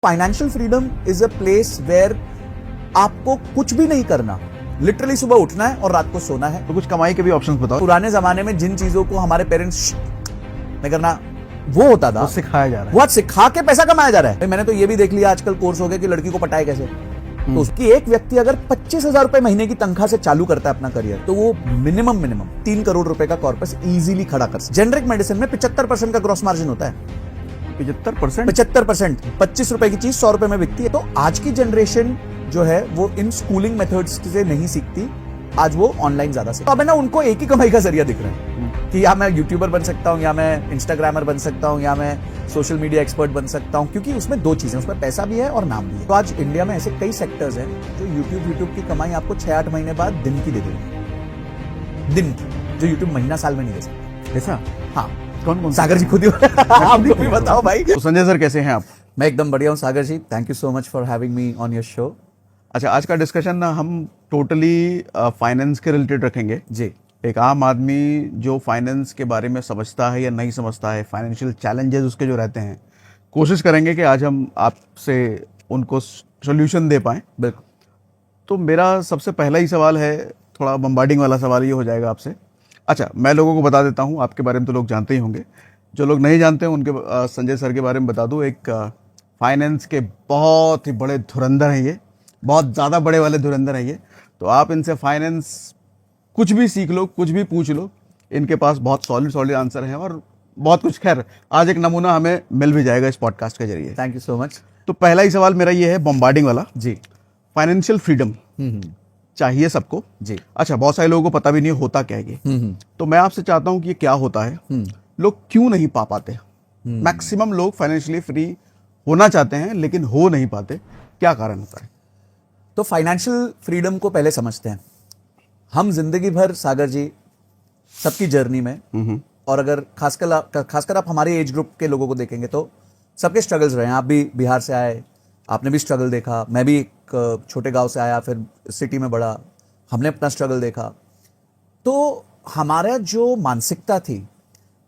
Financial freedom is a place where आपको कुछ भी नहीं करना, लिटरली सुबह उठना है और रात को सोना है। तो कुछ कमाई के भी ऑप्शंस बताओ। पुराने जमाने में जिन चीजों को हमारे पेरेंट्स नहीं करना वो होता था, वो सिखाया जा रहा है। वो आज सिखा के पैसा कमाया जा रहा है। मैंने तो ये भी देख लिया आजकल कोर्स हो गया कि लड़की को पटाए कैसे। तो उसकी एक व्यक्ति अगर 25,000 रुपए महीने की तनख्वाह से चालू करता है अपना करियर, तो वो मिनिमम 3 करोड़ रुपए का कॉर्पस इजीली खड़ा कर सकता है। जेनरिक मेडिसिन में 75% का ग्रॉस मार्जिन होता है। 75%, 25 रुपए की चीज 100 रुपए में बिकती है। तो आज की जनरेशन जो है वो इन स्कूलिंग मेथड्स से नहीं सीखती, आज वो ऑनलाइन ज्यादा सीखती। तो अब है ना, उनको एक ही कमाई का जरिया दिख रहा है कि या मैं यूट्यूबर बन सकता हूं, या मैं इंस्टाग्रामर बन सकता हूं, या मैं सोशल मीडिया एक्सपर्ट बन सकता हूं, क्योंकि उसमें दो चीजें, उसमें पैसा भी है और नाम भी है। तो आज इंडिया में ऐसे कई सेक्टर्स हैं जो यूट्यूब की कमाई आपको 6-8 महीने बाद दिन की दे देंगे, दिन की, जो यूट्यूब महीना साल में नहीं दे सकता। ऐसा? हाँ। कौन सागर जी खुद ही आप भी बताओ भाई। तो संजय सर कैसे हैं आप? मैं एकदम बढ़िया हूँ Sagar ji, thank you so much for having me on your show. अच्छा, आज का डिस्कशन ना हम टोटली फाइनेंस के रिलेटेड रखेंगे जी। एक आम आदमी जो फाइनेंस के बारे में समझता है या नहीं समझता है, फाइनेंशियल चैलेंजेस उसके जो रहते हैं, कोशिश करेंगे कि आज हम आपसे उनको सोल्यूशन दे पाएं। बिल्कुल। तो मेरा सबसे पहला ही सवाल है, थोड़ा बम्बार्डिंग वाला सवाल ये हो जाएगा आपसे। अच्छा, मैं लोगों को बता देता हूँ, आपके बारे में तो लोग जानते ही होंगे, जो लोग नहीं जानते हैं उनके संजय सर के बारे में बता दूँ। एक फाइनेंस के बहुत ही बड़े धुरंधर हैं ये, बहुत ज़्यादा बड़े वाले धुरंधर हैं ये। तो आप इनसे फाइनेंस कुछ भी सीख लो, कुछ भी पूछ लो, इनके पास बहुत सॉलिड आंसर हैं और बहुत कुछ। खैर, आज एक नमूना हमें मिल भी जाएगा इस पॉडकास्ट के जरिए। Thank you so much. तो पहला ही सवाल मेरा ये है, बम्बार्डिंग वाला जी। फाइनेंशियल फ्रीडम चाहिए सबको जी। अच्छा, बहुत सारे लोगों को पता भी नहीं होता क्या है ये। तो मैं आपसे चाहता हूं कि ये क्या होता है, लोग क्यों नहीं पा पाते? मैक्सिमम लोग फाइनेंशियली फ्री होना चाहते हैं लेकिन हो नहीं पाते, क्या कारण होता है? तो फाइनेंशियल फ्रीडम को पहले समझते हैं। हम जिंदगी भर सागर जी सबकी जर्नी में, और अगर खासकर आप हमारे एज ग्रुप के लोगों को देखेंगे तो सबके स्ट्रगल्स रहे हैं। आप भी बिहार से आए, आपने भी स्ट्रगल देखा, मैं भी एक छोटे गांव से आया, फिर सिटी में बढ़ा, हमने अपना स्ट्रगल देखा। तो हमारा जो मानसिकता थी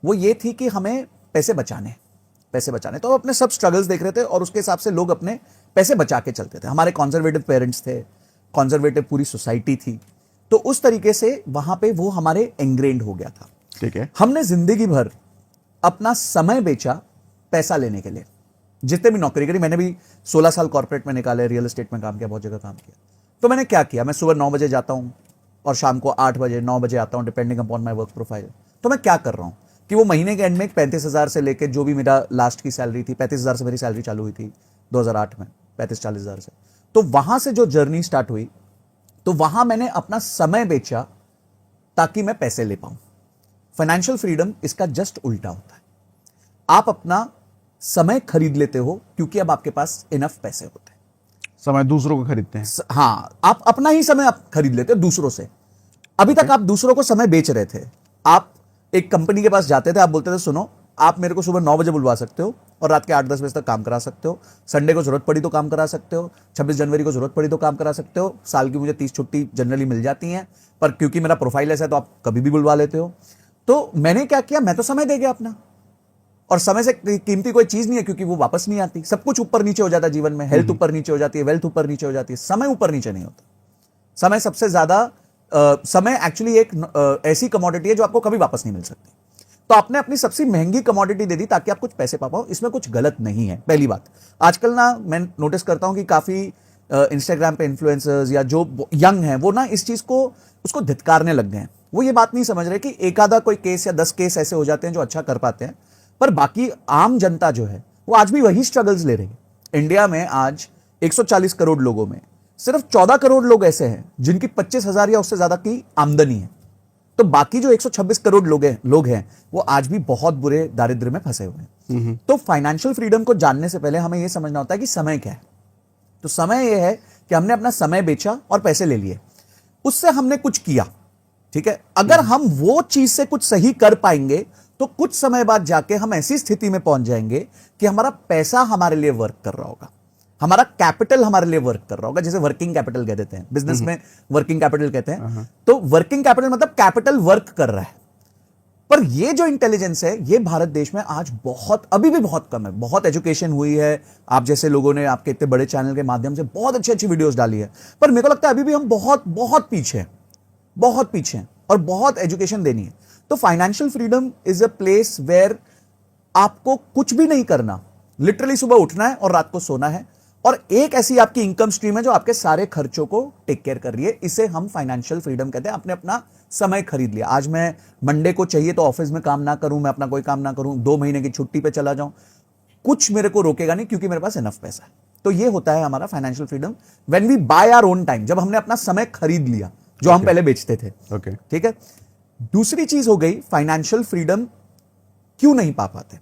वो ये थी कि हमें पैसे बचाने। तो हम अपने सब स्ट्रगल्स देख रहे थे और उसके हिसाब से लोग अपने पैसे बचा के चलते थे। हमारे कॉन्जर्वेटिव पेरेंट्स थे, कॉन्जर्वेटिव पूरी सोसाइटी थी, तो उस तरीके से वहां पे वो हमारे एंग्रेन्ड हो गया था। ठीक है। हमने जिंदगी भर अपना समय बेचा पैसा लेने के लिए। जितने भी नौकरी करी, मैंने भी 16 साल कॉर्पोरेट में निकाले, रियल एस्टेट में काम किया, बहुत जगह काम किया। तो मैंने क्या किया, मैं सुबह 9 बजे जाता हूं और शाम को 8 बजे 9 बजे आता हूं, depending upon my work profile. तो मैं क्या कर रहा हूं कि वो महीने के एंड में 35,000 से लेकर जो भी मेरा लास्ट की सैलरी थी, 35,000 से मेरी सैलरी चालू हुई थी 2008 में, 35-40,000 से। तो वहां से जो जर्नी स्टार्ट हुई, तो वहां मैंने अपना समय बेचा ताकि मैं पैसे ले पाऊं। फाइनेंशियल फ्रीडम इसका जस्ट उल्टा होता है। आप अपना समय खरीद लेते हो क्योंकि अब आपके पास इनफ पैसे होते हैं। समय दूसरों को खरीदते हैं। हाँ, आप अपना ही समय आप खरीद लेते हो दूसरों से। अभी तक आप दूसरों को समय बेच रहे थे। आप एक कंपनी के पास जाते थे, आप बोलते थे सुनो, आप मेरे को सुबह 9 बजे बुलवा सकते हो और रात के 8-10 बजे तक काम करा सकते हो, संडे को जरूरत पड़ी तो काम करा सकते हो, 26 जनवरी को जरूरत पड़ी तो काम करा सकते हो, साल की मुझे 30 छुट्टी जनरली मिल जाती हैं, पर क्योंकि मेरा प्रोफाइल ऐसा है तो आप कभी भी बुलवा लेते हो। तो मैंने क्या किया, मैं तो समय दे गया अपना, और समय से कीमती कोई चीज नहीं है क्योंकि वो वापस नहीं आती। सब कुछ ऊपर नीचे हो जाता है जीवन में, हेल्थ ऊपर नीचे हो जाती है, वेल्थ ऊपर नीचे हो जाती है, समय ऊपर नीचे नहीं होता। समय सबसे ज्यादा समय एक्चुअली एक ऐसी कमोडिटी है जो आपको कभी वापस नहीं मिल सकती। तो आपने अपनी सबसे महंगी कमोडिटी दे दी ताकि आप कुछ पैसे पा पाओ, इसमें कुछ गलत नहीं है। पहली बात, आजकल ना मैं नोटिस करता हूं कि काफी इंस्टाग्राम पे इन्फ्लुएंसर्स या जो यंग हैं वो ना इस चीज को उसको धिक्कारने लग गए हैं। वो ये बात नहीं समझ रहे कि एक आधा कोई केस या 10 केस ऐसे हो जाते हैं जो अच्छा कर पाते हैं, पर बाकी आम जनता जो है वो आज भी वही स्ट्रगल्स ले रही है। इंडिया में आज 140 करोड़ लोगों में सिर्फ 14 करोड़ लोग ऐसे हैं जिनकी 25,000 या उससे ज्यादा की आमदनी है। तो बाकी जो 126 करोड़ लोग हैं वो आज भी बहुत बुरे दारिद्र्य में फंसे हुए हैं। तो फाइनेंशियल फ्रीडम को जानने से पहले हमें यह समझना होता है कि समय क्या है। तो समय यह है कि हमने अपना समय बेचा और पैसे ले लिए, उससे हमने कुछ किया। ठीक है, अगर हम वो चीज से कुछ सही कर पाएंगे तो कुछ समय बाद जाके हम ऐसी स्थिति में पहुंच जाएंगे कि हमारा पैसा हमारे लिए वर्क कर रहा होगा, हमारा कैपिटल हमारे लिए वर्क कर रहा होगा। जैसे वर्किंग कैपिटल कह देते हैं, बिजनेस में वर्किंग कैपिटल कहते हैं। तो वर्किंग कैपिटल मतलब कैपिटल वर्क कर रहा है। पर ये जो इंटेलिजेंस है, ये भारत देश में आज बहुत, अभी भी बहुत कम है। बहुत एजुकेशन हुई है, आप जैसे लोगों ने आपके इतने बड़े चैनल के माध्यम से बहुत अच्छी अच्छी वीडियोस डाली है, पर मेरे को लगता है अभी भी हम बहुत बहुत पीछे हैं, बहुत पीछे हैं, और बहुत एजुकेशन देनी है। तो financial freedom is a place where आपको कुछ भी नहीं करना, लिटरली सुबह उठना है और रात को सोना है, और एक ऐसी आपकी इनकम स्ट्रीम है जो आपके सारे खर्चों को टेक केयर कर रही है। इसे हम फाइनेंशियल फ्रीडम कहते हैं। आपने अपना समय खरीद लिया। आज मैं मंडे को चाहिए तो ऑफिस में काम ना करूं, मैं अपना कोई काम ना करूं, 2 महीने की छुट्टी पे चला जाऊं, कुछ मेरे को रोकेगा नहीं, क्योंकि मेरे पास इनफ पैसा है। तो ये होता है हमारा financial freedom when we buy our own time, जब हमने अपना समय खरीद लिया जो हम पहले बेचते थे। ओके, ठीक है। दूसरी चीज हो गई फाइनेंशियल फ्रीडम क्यों नहीं पा पाते।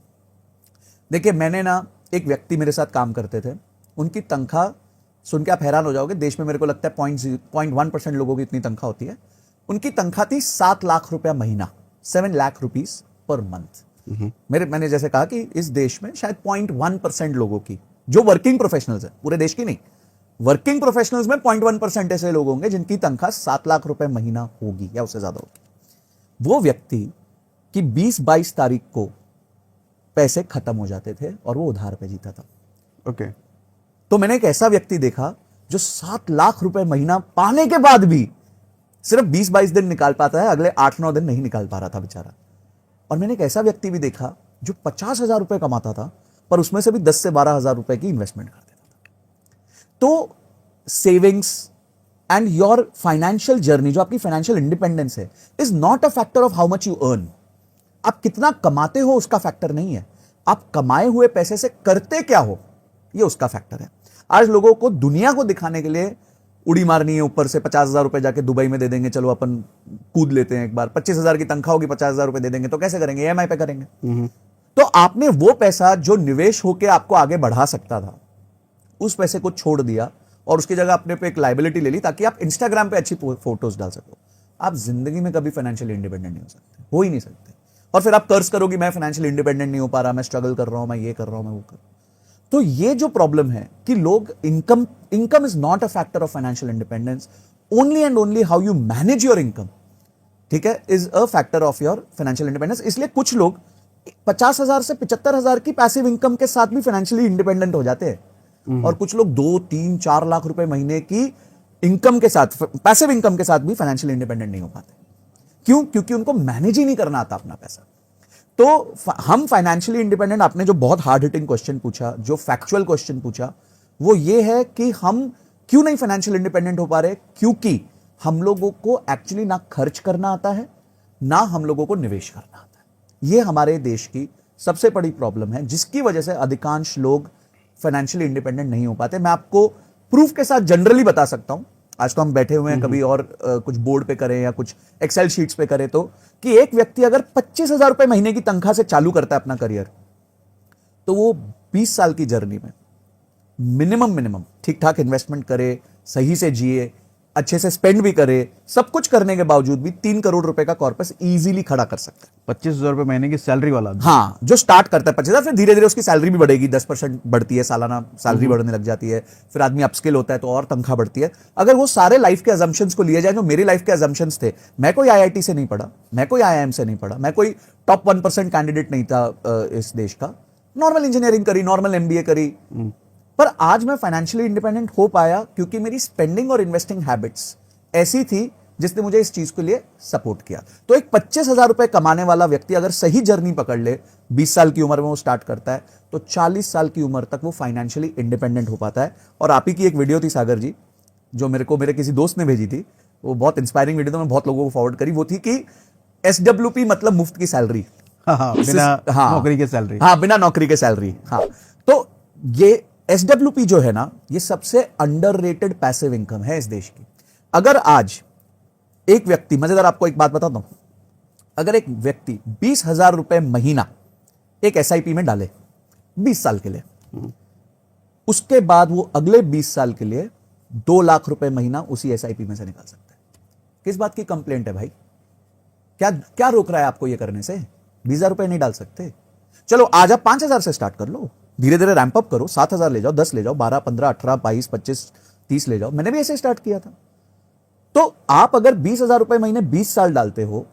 देखिए, मैंने ना, एक व्यक्ति मेरे साथ काम करते थे, उनकी तनख्वाह सुन के आप हैरान हो जाओगे, देश में मेरे को लगता है 0.1% लोगों की इतनी तनख्वाह होती है। उनकी तनख्वाह थी 7 लाख रुपया महीना, 7 लाख रुपीस पर मंथ। मैंने जैसे कहा कि इस देश में शायद 0.1% लोगों की, जो वर्किंग प्रोफेशनल्स है, पूरे देश की नहीं, वर्किंग प्रोफेशनल्स में 0.1% ऐसे लोग होंगे जिनकी तनख्वाह 7 लाख रुपए महीना होगी या उससे ज्यादा होगी। वो व्यक्ति की 20-22 तारीख को पैसे खत्म हो जाते थे और वो उधार पे जीता था। ओके। तो मैंने एक ऐसा व्यक्ति देखा जो 7 लाख रुपए महीना पाने के बाद भी सिर्फ 20-22 दिन निकाल पाता है, अगले 8-9 दिन नहीं निकाल पा रहा था बेचारा। और मैंने एक ऐसा व्यक्ति भी देखा जो 50,000 रुपए कमाता था, पर उसमें से भी 10 से 12,000 रुपए की इन्वेस्टमेंट कर देता था। तो savings and your financial journey, जो आपकी फाइनेंशियल इंडिपेंडेंस है, is not a factor of how much you earn. आप कितना कमाते हो उसका फैक्टर नहीं है, आप कमाए हुए पैसे से करते क्या हो, ये उसका फैक्टर है। आज लोगों को दुनिया को दिखाने के लिए उड़ी मारनी है ऊपर से, 50,000 रुपए जाके दुबई में दे देंगे, चलो अपन कूद लेते हैं एक बार, 25,000 की तनख्वाह होगी, 50,000 रुपए दे देंगे, तो कैसे करेंगे, ईएमआई पे करेंगे। तो आपने वो पैसा जो निवेश होकर आपको आगे बढ़ा सकता था, उस पैसे को छोड़ दिया और उसकी जगह अपने पे एक लाइबिलिटी ले ली ताकि आप इंस्टाग्राम पे अच्छी फोटोज डाल सको। आप जिंदगी में कभी फाइनेंशियली इंडिपेंडेंट नहीं हो सकते, हो ही नहीं सकते। और फिर आप कर्ज करोगे, मैं फाइनेंशियली इंडिपेंडेंट नहीं हो पा रहा, मैं स्ट्रगल कर रहा हूं, मैं ये कर रहा हूं, मैं वो कर रहा हूं। तो ये जो प्रॉब्लम है कि लोग, income is not a factor of financial independence, only and only how you manage your income, ठीक है, is a factor of your financial independence. इसलिए कुछ लोग 50,000 से 75,000 की पैसिव इनकम के साथ भी फाइनेंशियली इंडिपेंडेंट हो जाते हैं, और कुछ लोग 2, 3, 4 लाख रुपए महीने की इनकम के साथ, पैसिव इनकम के साथ भी फाइनेंशियल इंडिपेंडेंट नहीं हो पाते। क्यों? क्योंकि उनको मैनेज ही नहीं करना आता अपना पैसा। तो हम फाइनेंशियली इंडिपेंडेंट, आपने जो बहुत हार्ड हिटिंग क्वेश्चन पूछा, जो फैक्चुअल क्वेश्चन पूछा, वो ये है कि हम क्यों नहीं फाइनेंशियल इंडिपेंडेंट हो पा रहे। क्योंकि हम लोगों को एक्चुअली ना खर्च करना आता है, ना हम लोगों को निवेश करना आता है। ये हमारे देश की सबसे बड़ी प्रॉब्लम है, जिसकी वजह से अधिकांश लोग फाइनेंशियली इंडिपेंडेंट नहीं हो पाते। मैं आपको प्रूफ के साथ जनरली बता सकता हूं। आज तो हम बैठे हुए हैं, कभी और कुछ बोर्ड पे करें या कुछ एक्सेल शीट्स पे करें, तो कि एक व्यक्ति अगर 25,000 रुपए महीने की तनख्वाह से चालू करता है अपना करियर, तो वो 20 साल की जर्नी में मिनिमम ठीक ठाक इन्वेस्टमेंट करे, सही से जिए, अच्छे से स्पेंड भी करे, सब कुछ करने के बावजूद भी 3 करोड़ रुपए का कॉर्पस इजीली खड़ा कर सकता है। 25,000 रुपए महीने की सैलरी वाला। हाँ, जो स्टार्ट करता है 25,000, फिर धीरे धीरे उसकी सैलरी भी बढ़ेगी, 10% बढ़ती है, सालाना सैलरी बढ़ने लग जाती है, फिर आदमी अपस्किल होता है तो और तनख्वाह बढ़ती है। अगर वो सारे लाइफ के अजम्पशंस को लिए जाए, जो मेरी लाइफ के अजम्पशंस थे, मैं कोई IIT से नहीं पढ़ा, मैं कोई IIM से नहीं पढ़ा, मैं कोई टॉप 1% कैंडिडेट नहीं था इस देश का, नॉर्मल इंजीनियरिंग करी, नॉर्मल MBA करी, पर आज मैं फाइनेंशियली इंडिपेंडेंट हो पाया क्योंकि मेरी स्पेंडिंग और इन्वेस्टिंग हैबिट्स ऐसी थी जिसने मुझे इस चीज के लिए सपोर्ट किया। तो एक 25,000 रुपए कमाने वाला व्यक्ति अगर सही जर्नी पकड़ ले, 20 साल की उम्र में वो स्टार्ट करता है, तो 40 साल की उम्र तक वो फाइनेंशियली इंडिपेंडेंट हो पाता है। और आप ही की एक वीडियो थी सागर जी, जो मेरे किसी दोस्त ने भेजी थी, वो बहुत इंस्पायरिंग वीडियो, तो मैं बहुत लोगों को फॉरवर्ड करी। वो थी कि SWP मतलब मुफ्त की सैलरी, बिना नौकरी के सैलरी। हाँ, बिना नौकरी के सैलरी। हाँ, तो ये SWP जो है ना, ये सबसे अंडररेटेड पैसिव इनकम है इस देश की। अगर आज एक व्यक्ति, मजेदार आपको एक बात बताता हूं, अगर एक व्यक्ति 20,000 रुपए महीना एक SIP में डाले 20 साल के लिए, उसके बाद वो अगले 20 साल के लिए 2 लाख रुपए महीना उसी SIP में से निकाल सकता है। किस बात की कंप्लेंट है भाई? क्या क्या रोक रहा है आपको ये करने से? 20,000 रुपए नहीं डाल सकते? चलो आज आप 5,000 से स्टार्ट कर लो, धीरे धीरे रैंप अप करो, 7,000 ले जाओ, 10 ले जाओ, 12, 15, 18, 22, 25, 30 ले जाओ। मैंने भी ऐसे स्टार्ट किया था। तो आप अगर 20,000 रुपए महीने 20 साल डालते हो,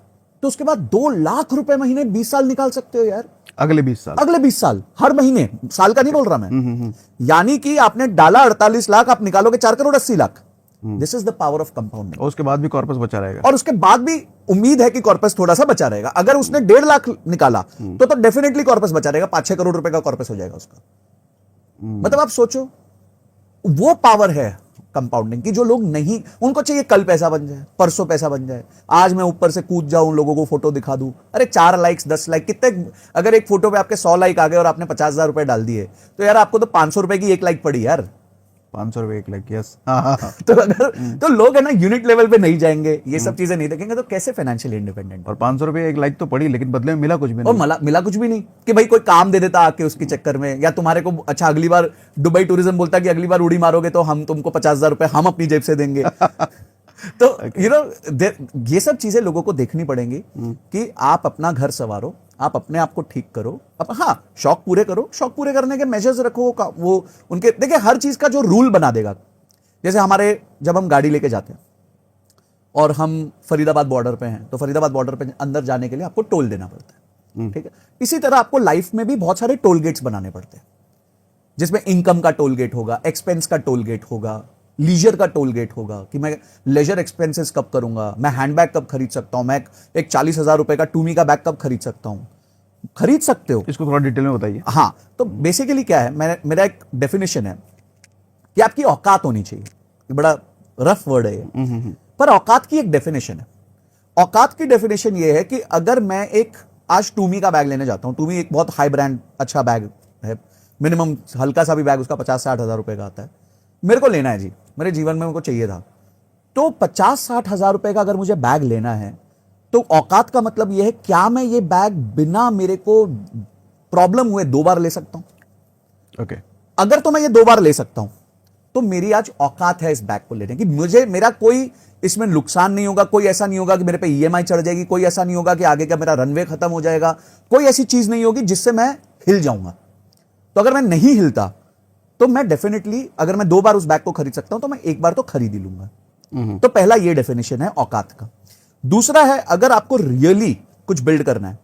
तो तो उसके बाद 2 लाख रुपए महीने 20 साल निकाल सकते हो यार। अगले 20 साल। अगले 20 साल हर महीने, साल का नहीं बोल रहा मैं। यानी कि आपने डाला 48 लाख, आप निकालोगे 4 crore 80 lakh. This is the power of compounding. और उसके बाद भी कॉर्पस बचा रहेगा। और उसके बाद भी उम्मीद है कि कॉर्पस थोड़ा सा बचा रहेगा। अगर उसने 1.5 लाख निकाला तो डेफिनेटली कॉर्पस बचा रहेगा, 5-6 करोड़ रुपए का कॉर्पस हो जाएगा उसका। मतलब आप सोचो, वो पावर है कंपाउंडिंग की जो लोग नहीं, उनको चाहिए कल पैसा बन जाए, परसों पैसा बन जाए, आज मैं ऊपर से कूद जाऊं, लोगों को फोटो दिखा दूं। अरे 4 लाइक्स 10 लाइक कितने, अगर एक फोटो पे आपके 100 लाइक आ गए और आपने 50,000 रुपए डाल दिए तो यार आपको तो 500 रुपए की 1 लाइक पड़ी यार। 500 रुपए 1 लाख, यस। हाँ। तो अगर तो लोग है ना यूनिट लेवल पे नहीं जाएंगे, ये सब चीजें नहीं देखेंगे, तो कैसे फाइनेंशियली इंडिपेंडेंट। और 500 रुपए 1 लाख तो पड़ी, लेकिन बदले में मिला कुछ भी और नहीं। मिला कुछ भी नहीं कि भाई कोई काम दे देता आके उसके चक्कर में, या तुम्हारे को अच्छा अगली बार दुबई टूरिज्म बोलता कि अगली बार उड़ी मारोगे तो हम तुमको 50,000 रुपए हम अपनी जेब से देंगे। तो यू नो ये सब चीजें लोगों को देखनी पड़ेंगी कि आप अपना घर संवारो, आप अपने आप को ठीक करो, हाँ शौक पूरे करो, शौक पूरे करने के मेजर्स रखो, वो उनके देखिए हर चीज का जो रूल बना देगा। जैसे हमारे जब हम गाड़ी लेके जाते हैं और हम फरीदाबाद बॉर्डर पे हैं, तो फरीदाबाद बॉर्डर पे अंदर जाने के लिए आपको टोल देना पड़ता है, ठीक है। इसी तरह आपको लाइफ में भी बहुत सारे टोल गेट्स बनाने पड़ते हैं, जिसमें इनकम का टोल गेट होगा, एक्सपेंस का टोल गेट होगा, लीजर का टोल गेट होगा कि मैं लेजर एक्सपेंसेस कब करूंगा, मैं हैंडबैग कब खरीद सकता हूं, मैं एक 40,000 रुपए का टूमी का बैग कब खरीद सकता हूं। खरीद सकते हो, इसको थोड़ा डिटेल में बताइए। हाँ। तो बेसिकली क्या है, मेरा एक डेफिनेशन है कि आपकी औकात होनी चाहिए। ये बड़ा रफ वर्ड है ये, पर औकात की एक डेफिनेशन है। औकात की डेफिनेशन ये है कि अगर मैं एक आज टूमी का बैग लेने जाता हूं, टूमी एक बहुत हाई ब्रांड अच्छा बैग है, मिनिमम हल्का सा भी बैग उसका 50-60 हजार रुपए का आता है, मेरे को लेना है जी, मेरे जीवन में मेरे को चाहिए था, तो 50-60 हजार रुपए का अगर मुझे बैग लेना है तो औकात का मतलब यह है क्या मैं ये बैग बिना मेरे को प्रॉब्लम हुए 2 बार ले सकता हूं। ओके। अगर तो मैं ये 2 बार ले सकता हूं तो मेरी आज औकात है इस बैग को लेने की, मुझे मेरा कोई इसमें नुकसान नहीं होगा, कोई ऐसा नहीं होगा कि मेरे पे ईएमआई चढ़ जाएगी, कोई ऐसा नहीं होगा कि आगे का मेरा रनवे खत्म हो जाएगा, कोई ऐसी चीज नहीं होगी जिससे मैं हिल जाऊंगा। तो अगर मैं नहीं हिलता तो मैं डेफिनेटली अगर मैं 2 बार उस बैग को खरीद सकता हूं तो मैं 1 बार तो खरीद ही लूंगा। तो पहला ये डेफिनेशन है औकात का। दूसरा है, अगर आपको रियली कुछ बिल्ड करना है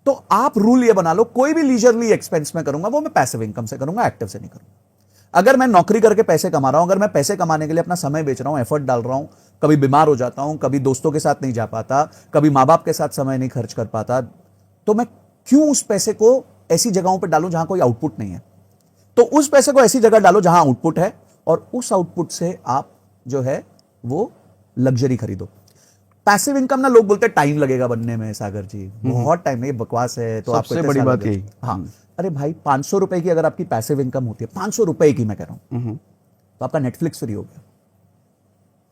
तो आप रूल ये बना लो, कोई भी लीजरली एक्सपेंस में करूंगा वो मैं पैसिव इनकम से करूंगा, एक्टिव से नहीं करूंगा। अगर मैं नौकरी करके पैसे कमा रहा हूं, अगर मैं पैसे कमाने के लिए अपना समय बेच रहा हूं, एफर्ट डाल रहा हूं, कभी बीमार हो जाता हूं, कभी दोस्तों के साथ नहीं जा पाता, कभी मां बाप के साथ समय नहीं खर्च कर पाता, तो मैं क्यों उस पैसे को ऐसी जगहों पर डालूं जहां कोई आउटपुट नहीं है। तो उस पैसे को ऐसी जगह डालो जहां आउटपुट है, और उस आउटपुट से आप जो है वो लग्जरी खरीदो। पैसिव इनकम ना लोग बोलते हैं टाइम लगेगा बनने में, सागर जी बहुत टाइम नहीं, बकवास है। तो सबसे बड़ी बात यही। हाँ, अरे भाई 500 रुपए की अगर आपकी पैसिव इनकम होती है, 500 रुपए की मैं कह रहा हूं, तो आपका नेटफ्लिक्स फ्री हो गया।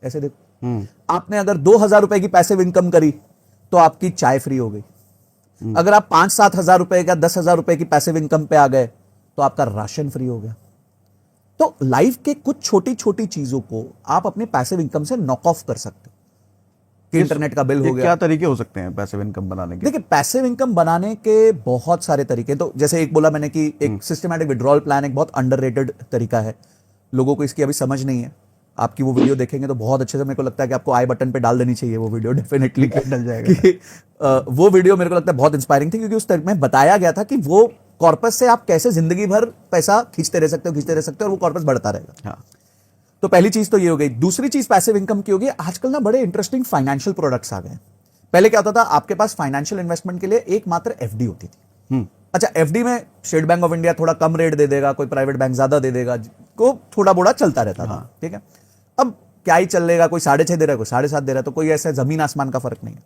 ऐसे देखो, आपने अगर 2,000 रुपए की पैसिव इनकम करी तो आपकी चाय फ्री हो गई। अगर आप 5-7 हजार रुपए का 10,000 रुपए की पैसिव इनकम पे आ गए तो आपका राशन फ्री हो गया। तो लाइफ के कुछ छोटी छोटी चीजों को आप अपने पैसिव इनकम से नॉक ऑफ कर सकते हो कि इंटरनेट का बिल हो गया। क्या तरीके हो सकते हैं पैसिव इनकम बनाने के? देखिए, पैसिव इनकम बनाने के बहुत सारे तरीके। तो जैसे एक बोला मैंने कि एक सिस्टमैटिक विड्रॉल प्लान एक बहुत अंडररेटेड तरीका है, लोगों को इसकी अभी समझ नहीं है। आपकी वो वीडियो देखेंगे तो बहुत अच्छे से, मेरे को लगता है कि आपको आई बटन पे डाल देनी चाहिए वो वीडियो, डेफिनेटली डल जाएगा। वो वीडियो मेरे को लगता है बहुत इंस्पायरिंग थी, क्योंकि उस तरह में बताया गया था कि वो कॉर्पस से आप कैसे जिंदगी भर पैसा खींचते रह सकते हो, और वो कॉर्पस बढ़ता रहेगा। हाँ। तो पहली चीज तो ये हो गई। दूसरी चीज पैसिव इनकम की होगी, आजकल ना बड़े इंटरेस्टिंग फाइनेंशियल प्रोडक्ट्स आ गए। पहले क्या होता था, आपके पास फाइनेंशियल इन्वेस्टमेंट के लिए एकमात्र एफडी होती थी। अच्छा, एफडी में स्टेट बैंक ऑफ इंडिया थोड़ा कम रेट दे देगा, कोई प्राइवेट बैंक ज्यादा दे देगा, को थोड़ा बोड़ा चलता रहता था। ठीक है, अब क्या ही चलेगा, कोई 6.5 दे रहा है, कोई 7.5 दे रहा है, तो कोई ऐसा जमीन आसमान का फर्क नहीं है।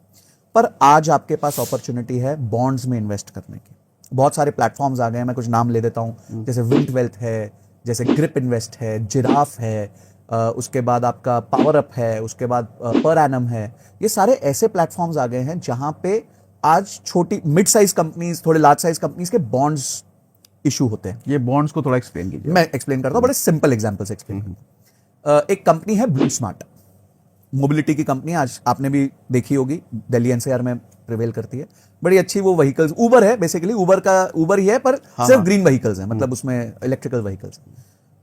पर आज आपके पास अपॉर्चुनिटी है बॉन्ड्स में इन्वेस्ट करने की। बहुत सारे प्लेटफॉर्म्स आ गए हैं, मैं कुछ नाम ले देता हूं, जैसे विंट वेल्थ है, जैसे ग्रिप इन्वेस्ट है, जिराफ है, उसके बाद आपका पावर अप है, उसके बाद पर एनम है। ये सारे ऐसे प्लेटफॉर्म्स आ गए हैं जहां पे आज छोटी मिड साइज कंपनीज, थोड़े लार्ज साइज कंपनीज के बॉन्ड्स इशू होते हैं। ये बॉन्ड्स को थोड़ा एक्सप्लेन कीजिए। मैं एक्सप्लेन करता हूं, बड़े सिंपल एग्जांपल से एक्सप्लेन करता हूं। एक कंपनी है ब्लू स्मार्ट, मोबिलिटी की कंपनी, आज आपने भी देखी होगी, दिल्ली एनसीआर में प्रिवेल करती है। बड़ी अच्छी वो व्हीकल्स, उबर है बेसिकली, उबर ही है, पर सिर्फ ग्रीन व्हीकल्स है, मतलब उसमें इलेक्ट्रिकल व्हीकल्स।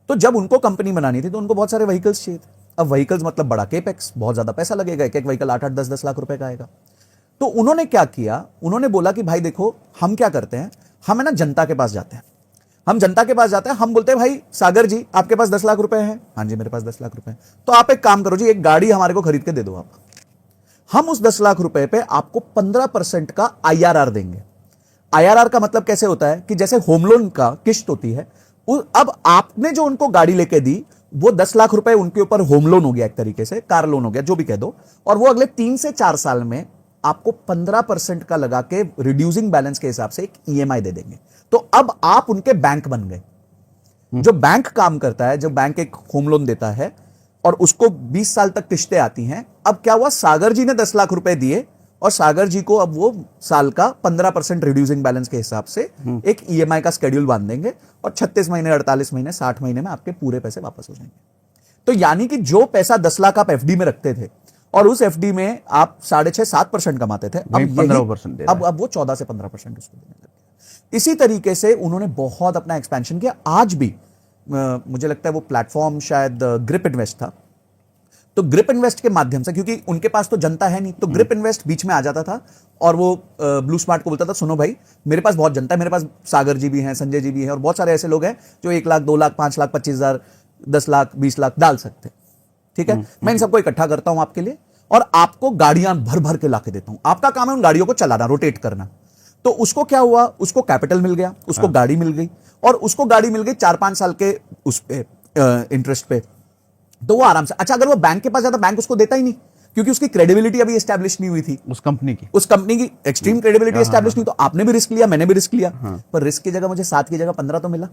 तो जब उनको कंपनी बनानी थी तो उनको बहुत सारे व्हीकल्स चाहिए थे। अब व्हीकल्स मतलब बड़ा केपेक्स, बहुत ज्यादा पैसा लगेगा, एक एक व्हीकल 8-10 लाख रुपए का आएगा। तो उन्होंने क्या किया, उन्होंने बोला कि भाई देखो हम क्या करते हैं, हम है ना जनता के पास जाते हैं, हम जनता के पास जाते हैं, हम बोलते हैं भाई सागर जी आपके पास 10 लाख रुपए हैं, हाँ जी मेरे पास 10 लाख रुपए हैं, तो आप एक काम करो जी, एक गाड़ी हमारे को खरीद के दे दो आप, हम उस 10 लाख रुपए पे आपको 15% का IRR देंगे। IRR का मतलब कैसे होता है कि जैसे होम लोन का किश्त होती है, अब आपने जो उनको गाड़ी लेके दी, वो 10 लाख रुपए उनके ऊपर होम लोन हो गया, एक तरीके से कार लोन हो गया, जो भी कह दो, और वो अगले 3 से 4 साल में आपको 15% का लगा के रिड्यूसिंग बैलेंस के हिसाब से एक EMI दे देंगे। तो अब आप उनके बैंक बन गए। जो बैंक काम करता है, जो बैंक एक होम लोन देता है और उसको 20 साल तक किश्तें आती हैं, अब क्या हुआ, सागर जी ने 10 लाख रुपए दिए और सागर जी को अब वो साल का 15% रिड्यूसिंग बैलेंस के हिसाब से एक EMI का स्केड्यूल बांध देंगे और 36 महीने, 48 महीने, 60 महीने में आपके पूरे पैसे वापस हो जाएंगे। तो यानी कि जो पैसा 10 लाख आप FD में रखते थे और उस FD में आप 6.5-7% कमाते थे, अब 15% दे रहा है। अब वो 14 से 15% उसको देने लगे। इसी तरीके से उन्होंने बहुत अपना एक्सपेंशन किया। आज भी मुझे लगता है वो प्लेटफॉर्म शायद ग्रिप इन्वेस्ट था, तो ग्रिप इन्वेस्ट के माध्यम से, क्योंकि उनके पास तो जनता है नहीं, तो ग्रिप इन्वेस्ट बीच में आ जाता था और वो ब्लू स्मार्ट को बोलता था सुनो भाई मेरे पास बहुत जनता है, मेरे पास सागर जी भी हैं, संजय जी भी हैं और बहुत सारे ऐसे लोग हैं जो 1 लाख, 2 लाख, 5 लाख, 25,000, 10 लाख, 20 लाख डाल सकते हैं, ठीक है। मैं इन सबको इकट्ठा करता हूं आपके लिए और आपको गाड़ियां भर भर के लाके देता हूं, आपका काम है उन गाड़ियों को चलाना, रोटेट करना। तो उसको क्या हुआ, उसको कैपिटल मिल गया, उसको गाड़ी मिल गई और उसको गाड़ी मिल गई 4-5 साल के उस पे इंटरेस्ट पे, तो वो आराम से, अच्छा अगर वो बैंक के पास जाता, बैंक उसको देता ही नहीं क्योंकि उसकी क्रेडिबिलिटी अभी एस्टैब्लिश नहीं हुई थी, उस कंपनी की एक्सट्रीम क्रेडिबिलिटी एस्टैब्लिश नहीं, तो आपने भी रिस्क लिया, मैंने भी रिस्क लिया, पर रिस्क की जगह मुझे 7 की जगह 15 तो मिला।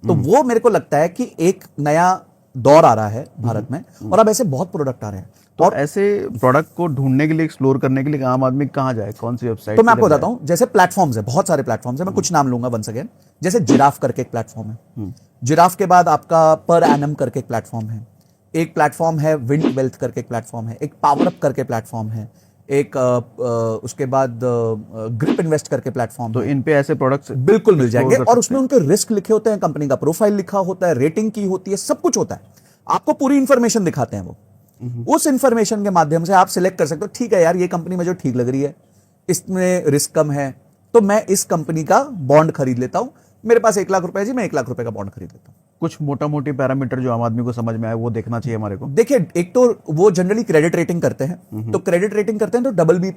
तो वो मेरे को लगता है कि एक नया दौर आ रहा है भारत में और अब ऐसे बहुत प्रोडक्ट आ रहे हैं। तो और ऐसे प्रोडक्ट को ढूंढने के लिए, एक्सप्लोर करने के लिए आम आदमी कहाँ जाए, कौन सी वेबसाइट? तो मैं आपको बताता हूं, जैसे प्लेटफॉर्म्स है, बहुत सारे प्लेटफॉर्म्स है, मैं कुछ नाम लूंगा वंस अगेन। जैसे जिराफ करके एक प्लेटफॉर्म है, जिराफ के बाद आपका पर एनम करके एक प्लेटफॉर्म है, एक प्लेटफॉर्म है विंड वेल्थ करके एक प्लेटफॉर्म है, एक पावर अप करके प्लेटफॉर्म है, एक उसके बाद ग्रिप इन्वेस्ट करके प्लेटफॉर्म। तो इन पे ऐसे प्रोडक्ट्स बिल्कुल मिल जाएंगे और उसमें उनके रिस्क लिखे होते हैं, कंपनी का प्रोफाइल लिखा होता है, रेटिंग की होती है, सब कुछ होता है, आपको पूरी इंफॉर्मेशन दिखाते हैं वो। उस इंफॉर्मेशन के माध्यम से आप सिलेक्ट कर सकते हो, ठीक है यार ये कंपनी मुझे ठीक लग रही है, इसमें रिस्क कम है, तो मैं इस कंपनी का बॉन्ड खरीद लेता हूं, मेरे पास 1 लाख रुपए है जी, मैं 1 लाख रुपए का बॉन्ड खरीद लेता हूं। कुछ मोटा मोटी पैरामीटर जो आम आदमी को समझ में आए वो देखना चाहिए हमारे को। देखिए, एक तो वो जनरली क्रेडिट रेटिंग करते हैं, तो क्रेडिट रेटिंग करते हैं तो BB+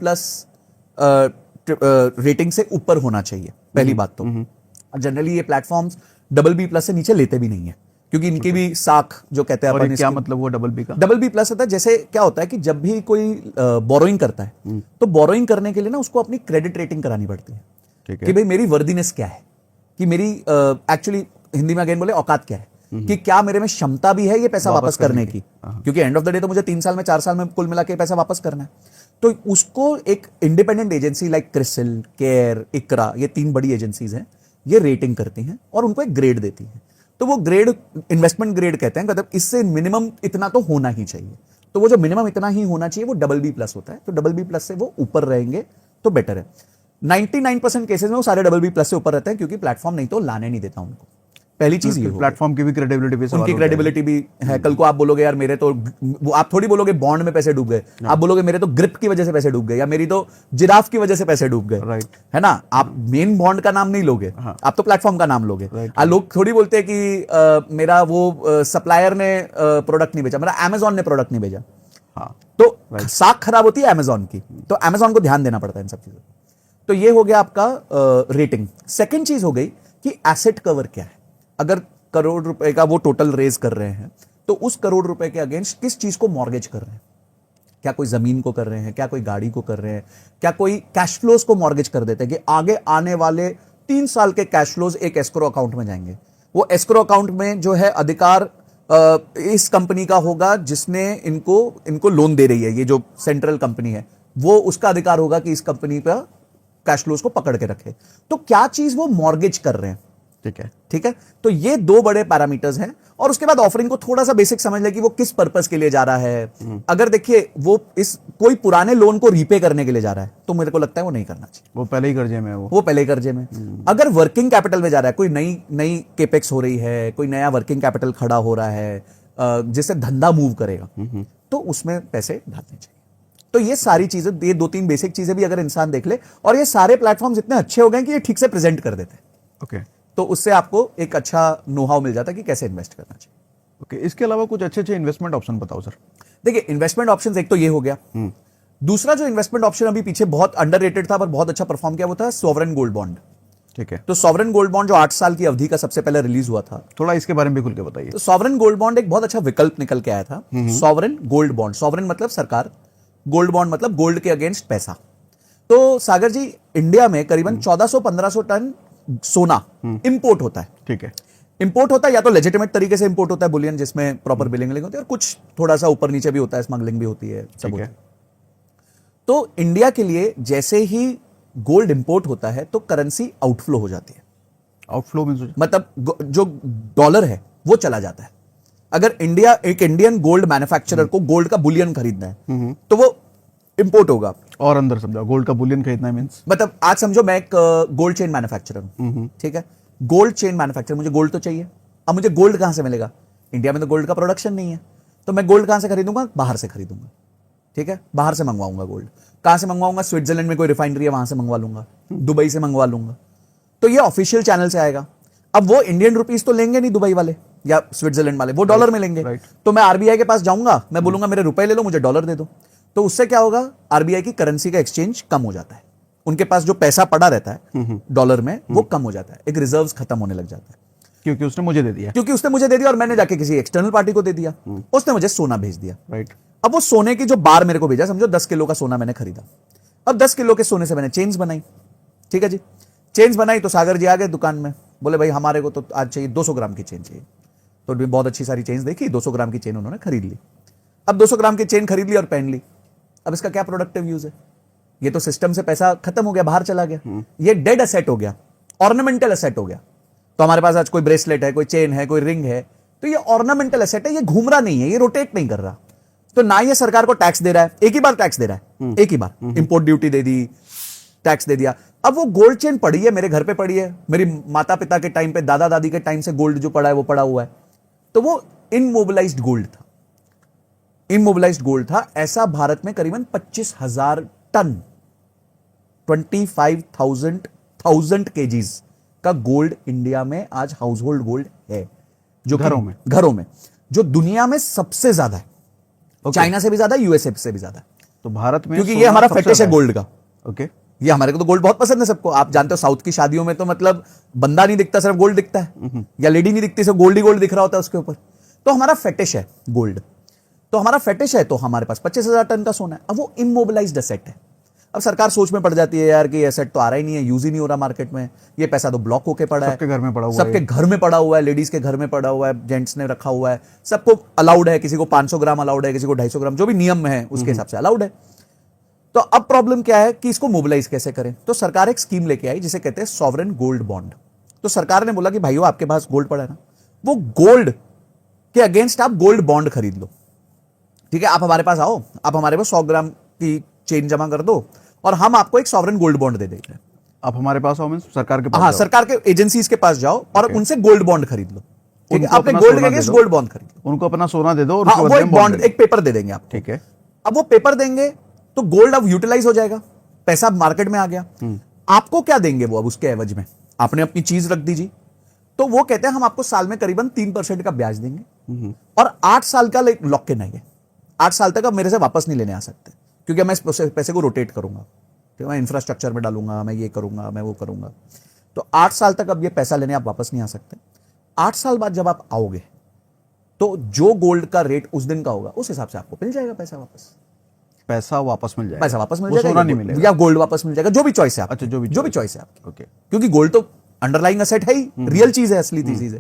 रेटिंग से ऊपर होना चाहिए, पहली बात तो। जनरली ये प्लेटफॉर्म्स BB+ से नीचे लेते भी नहीं है क्योंकि इनकी भी साख जो कहते हैं और अपन, क्या मतलब वो BB का? BB+ होता है, जैसे क्या होता है कि जब भी कोई बोरोइंग करता है तो बोरोइंग करने के लिए ना उसको अपनी क्रेडिट रेटिंग करानी पड़ती है, ठीक है, कि भाई मेरी वर्दीनेस क्या है, कि मेरी एक्चुअली हिंदी में अगेन बोले औकात क्या है, कि क्या मेरे में क्षमता भी है ये पैसा वापस करने की, क्योंकि एंड ऑफ द डे तो मुझे 3 साल में, 4 साल में कुल मिला के पैसा वापस करना है। तो उसको एक independent agency like CRISIL, CARE, ICRA, ये 3 बड़ी एजेंसीज हैं, ये रेटिंग करती हैं और उनको एक ग्रेड देती हैं। तो वो ग्रेड इन्वेस्टमेंट ग्रेड कहते हैं, मतलब इससे मिनिमम इतना तो होना ही चाहिए। तो वो जो मिनिमम इतना ही होना चाहिए वो BB+ होता है, तो BB+ से वो ऊपर रहेंगे तो बेटर है। 99% केसेस में वो सारे BB+ से ऊपर रहते हैं क्योंकि प्लेटफॉर्म नहीं तो लाने नहीं देता उनको। पहली चीज ये प्लेटफॉर्म की भी क्रेडिबिलिटी पे सवाल उनकी होता है। क्रेडिबिलिटी भी है। कल को आप बोलोगे यार मेरे तो, वो आप थोड़ी बोलोगे बॉन्ड में पैसे डूब गए, आप बोलोगे मेरे तो ग्रिप की वजह से पैसे डूब गए या मेरी तो जिराफ की वजह से पैसे डूब गए, राइट, है ना। आप मेन बॉन्ड का नाम नहीं लोगे, आप तो प्लेटफॉर्म का नाम लोगे। लोग थोड़ी बोलते हैं कि मेरा वो सप्लायर ने प्रोडक्ट नहीं भेजा, मेरा अमेजॉन ने प्रोडक्ट नहीं भेजा, हाँ, तो साख खराब होती है अमेजॉन की, तो अमेजॉन को ध्यान देना पड़ता है इन सब चीजों। तो ये हो गया आपका रेटिंग। सेकेंड चीज हो गई कि एसेट कवर क्या है। अगर करोड़ रुपए का वो टोटल रेज कर रहे हैं तो उस करोड़ रुपए के अगेंस्ट किस चीज को मॉर्गेज कर रहे हैं, क्या कोई जमीन को कर रहे हैं, क्या कोई गाड़ी को कर रहे हैं, क्या कोई कैश फ्लोज को मॉर्गेज कर देते हैं कि आगे आने वाले 3 साल के कैश फ्लोज एक एस्क्रो अकाउंट में जाएंगे, वो एस्क्रो अकाउंट में जो है अधिकार इस कंपनी का होगा जिसने इनको लोन दे रही है, ये जो सेंट्रल कंपनी है वो उसका अधिकार होगा कि इस कंपनी पर कैश फ्लोज को पकड़ के रखे। तो क्या चीज वो मॉर्गेज कर रहे हैं, ठीक है। तो ये 2 बड़े पैरामीटर्स हैं और उसके बाद ऑफरिंग को थोड़ा सा बेसिक समझ ले कि वो किस पर्पस के लिए जा रहा है। अगर देखिए वो कोई पुराने लोन को रीपे करने के लिए जा रहा है तो मेरे को लगता है वो नहीं करना चाहिए, वो पहले ही कर्जे में है, वो पहले ही कर्जे में। अगर वर्किंग कैपिटल में जा रहा है, कोई नई केपेक्स हो रही है, कोई नया वर्किंग कैपिटल खड़ा हो रहा है जिससे धंधा मूव करेगा, तो उसमें पैसे डालने चाहिए। तो ये सारी चीजें, ये 2-3 बेसिक चीजें भी अगर इंसान देख ले, और ये सारे प्लेटफॉर्म्स इतने अच्छे हो गए कि ये ठीक से प्रेजेंट कर देते हैं, ओके तो उससे आपको एक अच्छा नो हाउ मिल जाता है कि कैसे इन्वेस्ट करना चाहिए। ओके, इसके अलावा कुछ अच्छे अच्छे इन्वेस्टमेंट ऑप्शन बताओ सर। देखिए, इन्वेस्टमेंट ऑप्शंस एक तो ये हो गया। दूसरा जो इन्वेस्टमेंट ऑप्शन अभी पीछे बहुत अंडररेटेड था पर बहुत अच्छा परफॉर्म किया, वो था सॉवरेन गोल्ड बॉन्ड। ठीक है, तो सॉवरेन गोल्ड बॉन्ड जो 8 साल की अवधि का सबसे पहले रिलीज हुआ था, थोड़ा इसके बारे में भी खुल के बताइए। तो सॉवरेन गोल्ड बॉन्ड एक बहुत अच्छा विकल्प निकल के आया था। सॉवरेन गोल्ड बॉन्ड, सॉवरेन मतलब सरकार, गोल्ड बॉन्ड मतलब गोल्ड के अगेंस्ट पैसा। तो सागर जी, इंडिया में करीबन 1400-1500 टन सोना इंपोर्ट होता है। ठीक है, इंपोर्ट होता है या तो लेजिटिमेट तरीके से इंपोर्ट होता है बुलियन, जिसमें प्रॉपर बिलिंग होती है, और कुछ थोड़ा सा ऊपर नीचे भी होता है, स्मगलिंग भी होती है, सब ठीक होता है। है। तो इंडिया के लिए जैसे ही गोल्ड इंपोर्ट होता है तो करेंसी आउटफ्लो हो जाती है। आउटफ्लो मींस मतलब जो डॉलर है वो चला जाता है। अगर इंडिया, एक इंडियन गोल्ड मैन्युफैक्चरर को गोल्ड का बुलियन खरीदना है तो वो इंपोर्ट होगा। और अंदर समझा, गोल्ड का बुलियन खरीदना है मींस, मतलब आज समझो मैं एक गोल्ड चेन मैन्युफैक्चरर हूं, ठीक है, गोल्ड चेन मैन्युफैक्चरर, मुझे गोल्ड तो चाहिए। अब मुझे गोल्ड कहां से मिलेगा? इंडिया में तो गोल्ड का प्रोडक्शन नहीं है, तो मैं गोल्ड कहां से खरीदूंगा? बाहर से खरीदूंगा। ठीक है, बाहर से मंगवाऊंगा गोल्ड। कहां से मंगवाऊंगा? स्विट्जरलैंड में कोई रिफाइनरी है, वहां से मंगवा लूंगा, दुबई से मंगवा लूंगा। तो ये ऑफिशियल चैनल से आएगा। अब वो इंडियन रुपीस तो लेंगे नहीं दुबई वाले या स्विट्जरलैंड वाले, वो डॉलर में लेंगे। तो मैं आरबीआई के पास जाऊंगा, मैं बोलूंगा मेरे रुपए ले लो, मुझे डॉलर दे दो। तो उससे क्या होगा? आरबीआई की करेंसी का एक्सचेंज कम हो जाता है, उनके पास जो पैसा पड़ा रहता है डॉलर में वो कम हो जाता है, एक रिजर्व्स खत्म होने लग जाता है। क्योंकि उसने मुझे दे दिया, क्योंकि उसने मुझे दे दिया और मैंने जाके किसी एक्सटर्नल पार्टी को दे दिया, उसने मुझे सोना भेज दिया। राइट। अब वो सोने की जो बार मेरे को भेजा, समझो 10 किलो का सोना मैंने खरीदा। अब 10 किलो के सोने से मैंने चेन्स बनाई। ठीक है जी, चेन्स बनाई तो सागर जी आ गए दुकान में, बोले भाई हमारे को तो आज चाहिए 200 ग्राम की चेन चाहिए। तो भी बहुत अच्छी सारी चेन्स देखी, 200 ग्राम की चेन उन्होंने खरीद ली। अब 200 ग्राम की चेन खरीद ली और पहन ली। अब इसका क्या प्रोडक्टिव यूज है? ये तो सिस्टम से पैसा खत्म हो गया, बाहर चला गया, ये डेड एसेट हो गया, ऑर्नामेंटल एसेट हो गया। तो हमारे पास आज कोई ब्रेसलेट है, कोई चेन है, कोई रिंग है, तो ये ऑर्नामेंटल एसेट है, ये घूम रहा नहीं है, ये रोटेट नहीं कर रहा। तो ना ये सरकार को टैक्स दे रहा है, एक ही बार टैक्स दे रहा है, एक ही बार इंपोर्ट ड्यूटी दे दी, टैक्स दे दिया। अब वो गोल्ड चेन पड़ी है, मेरे घर पे पड़ी है, मेरी माता पिता के टाइम पे, दादा दादी के टाइम से गोल्ड जो पड़ा है वो पड़ा हुआ है, तो वो इनमोबिलाइज्ड गोल्ड था। इनमोबिलाइज्ड गोल्ड था। ऐसा भारत में करीबन 25,000 टन, 25,000 केजीज का गोल्ड इंडिया में आज हाउस होल्ड गोल्ड है, जो घरों में जो दुनिया में सबसे ज्यादा है। चाइना से भी ज्यादा है, यूएसए से भी ज्यादा है। तो भारत में, क्योंकि ये हमारा फेटिश है गोल्ड का। ओके, ये हमारे को तो गोल्ड बहुत पसंद है सबको। आप जानते हो साउथ की शादियों में तो मतलब बंदा नहीं दिखता, सिर्फ गोल्ड दिखता है, या लेडी नहीं दिखती, सिर्फ गोल्ड ही गोल्ड दिख रहा होता है उसके ऊपर। तो हमारा फेटिश है गोल्ड। तो हमारा फेटिश है, तो हमारे पास 25,000 टन का सोना है। अब वो इमोबिलाइज्ड एसेट है। अब सरकार सोच में पड़ जाती है यार कि एसेट तो आ रहा ही नहीं है, यूज ही नहीं हो रहा मार्केट में, ये पैसा तो ब्लॉक होके पड़ा है, सबके घर में पड़ा हुआ है, सबके घर में पड़ा हुआ है, लेडीज के घर में पड़ा हुआ है, जेंट्स ने रखा हुआ है, सबको अलाउड है, किसी को 500 ग्राम अलाउड है, किसी को 250 ग्राम, जो भी नियम है उसके हिसाब से अलाउड है। तो अब प्रॉब्लम क्या है कि इसको मोबिलाइज कैसे करें? तो सरकार एक स्कीम लेके आई जिसे कहते हैं सॉवरेन गोल्ड बॉन्ड। तो सरकार ने बोला कि भाइयों आपके पास गोल्ड पड़ा है ना, वो गोल्ड के अगेंस्ट आप गोल्ड बॉन्ड खरीद लो। ठीक है, आप हमारे पास आओ, आप हमारे पास 100 ग्राम की चेन जमा कर दो और हम आपको एक सॉवरेन गोल्ड बॉन्ड दे देंगे। आप हमारे पास आओ मींस सरकार के पास हाँ, जाओ। सरकार के एजेंसीज के पास जाओ और उनसे गोल्ड बॉन्ड खरीद लो। ठीक है, उनको आपने अपना गोल्ड सोना के दे अगेंस्ट दो। गोल्ड बॉन्ड खरीद लो। उनको अपना सोना दे दो और हाँ, उसके वो बदले एक में बॉन्ड, दे दो। एक पेपर दे देंगे आपको। ठीक है, अब वो पेपर देंगे तो गोल्ड अब यूटिलाइज हो जाएगा, पैसा मार्केट में आ गया। आपको क्या देंगे वो अब उसके एवज में? आपने अपनी चीज रख दीजिए, तो वो कहते हैं हम आपको साल में करीबन 3% का ब्याज देंगे और 8 साल का लॉक इन है। 8 साल तक आप मेरे से वापस नहीं लेने आ सकते, क्योंकि मैं इस पैसे को रोटेट करूंगा, ठीक है, मैं इंफ्रास्ट्रक्चर में डालूंगा, मैं ये करूंगा, मैं वो करूंगा। तो 8 साल तक अब ये पैसा लेने आप वापस नहीं आ सकते। 8 साल बाद जब आप आओगे तो जो गोल्ड का रेट उस दिन का होगा उस हिसाब से आपको मिल जाएगा पैसा वापस। पैसा वापस मिल जाएगा, पैसा वापस मिल वो जाएगा, सोना नहीं मिलेगा या गोल्ड वापस मिल जाएगा, जो भी चॉइस है आपकी। अच्छा, जो भी चॉइस है आपकी, ओके। क्योंकि गोल्ड तो अंडरलाइंग एसेट है ही, रियल चीज है, असली चीज है।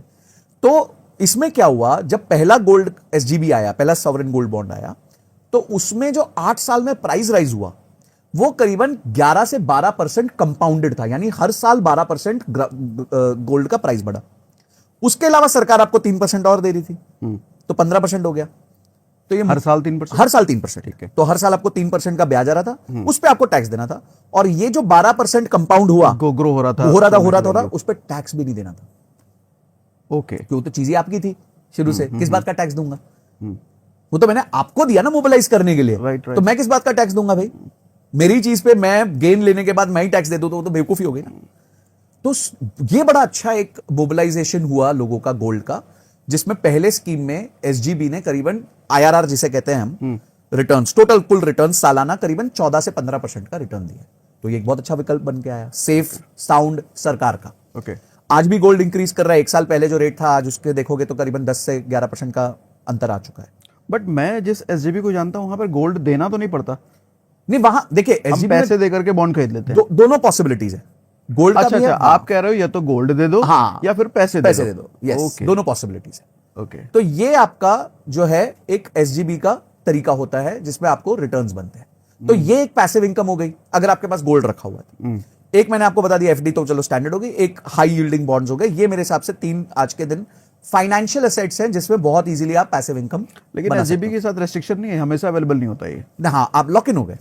तो इसमें क्या हुआ, जब पहला गोल्ड एसजीबी आया, पहला सॉवरेन गोल्ड बॉन्ड आया, तो उसमें जो 8 साल में प्राइस राइज हुआ वो करीबन 11 से 12% कंपाउंडेड था, यानी हर साल 12% गोल्ड का प्राइस बढ़ा। उसके अलावा सरकार आपको 3% और दे रही थी, तो 15% हो गया। तो ये हर साल 3%, हर साल 3%। ठीक है। तो हर साल आपको 3% का ब्याज आ रहा था, उस पर आपको टैक्स देना था। और ये जो 12% कंपाउंड हुआ, ग्रो हो रहा था, उस पर टैक्स भी नहीं देना था। ओके, क्यों? तो चीजें आपकी थी शुरू से, किस बात का टैक्स दूंगा? वो तो मैंने आपको दिया ना मोबिलाइज करने के लिए। Right, right. तो मैं किस बात का टैक्स दूंगा भाई? मेरी चीज पे मैं गेन लेने के बाद मैं ही टैक्स दे दूं तो वो तो बेवकूफी हो गई ना। तो ये बड़ा अच्छा एक मोबिलाइजेशन हुआ लोगों का गोल्ड का, जिसमें पहले स्कीम में एसजीबी ने करीबन आईआरआर जिसे कहते हैं हम, रिटर्न्स, टोटल कुल रिटर्न्स सालाना करीबन 14 से 15% का रिटर्न दिया। तो ये एक बहुत अच्छा विकल्प बन के आया, सेफ साउंड सरकार का। ओके। आज भी गोल्ड इंक्रीज कर रहा है। एक साल पहले जो रेट था आज उसके देखोगे तो करीबन 10 से 11% का अंतर आ चुका है। बट मैं जिस एसजीबी को जानता हूं वहां पर गोल्ड देना तो नहीं पड़ता, नहीं वहां देखिए हम पैसे दे करके बॉन्ड खरीद लेते हैं। दोनों पॉसिबिलिटीज है। गोल्ड का अच्छा भी है, अच्छा, आप कह रहे हो या तो गोल्ड दे दो हाँ, या फिर पैसे दे दो। यस, ओके दोनों पॉसिबिलिटीज है। ओके। तो ये आपका जो है एक एसजीबी का तरीका होता है जिसमें आपको रिटर्न्स बनते हैं। तो ये एक पैसिव इनकम हो गई अगर आपके पास गोल्ड रखा हुआ है। एक मैंने आपको बता दिया एफडी, तो चलो स्टैंडर्ड हो गई। एक हाई यील्डिंग बॉन्ड्स हो गए। ये मेरे हिसाब से 3 आज के दिन फाइनेंशियल एसेट्स हैं जिसमें बहुत इजीली आप पैसिव इनकम। लेकिन एसजीबी के साथ रेस्ट्रिक्शन नहीं है, हमेसा अवेलेबल नहीं होता ये। हाँ, आप लॉक इन हो गए।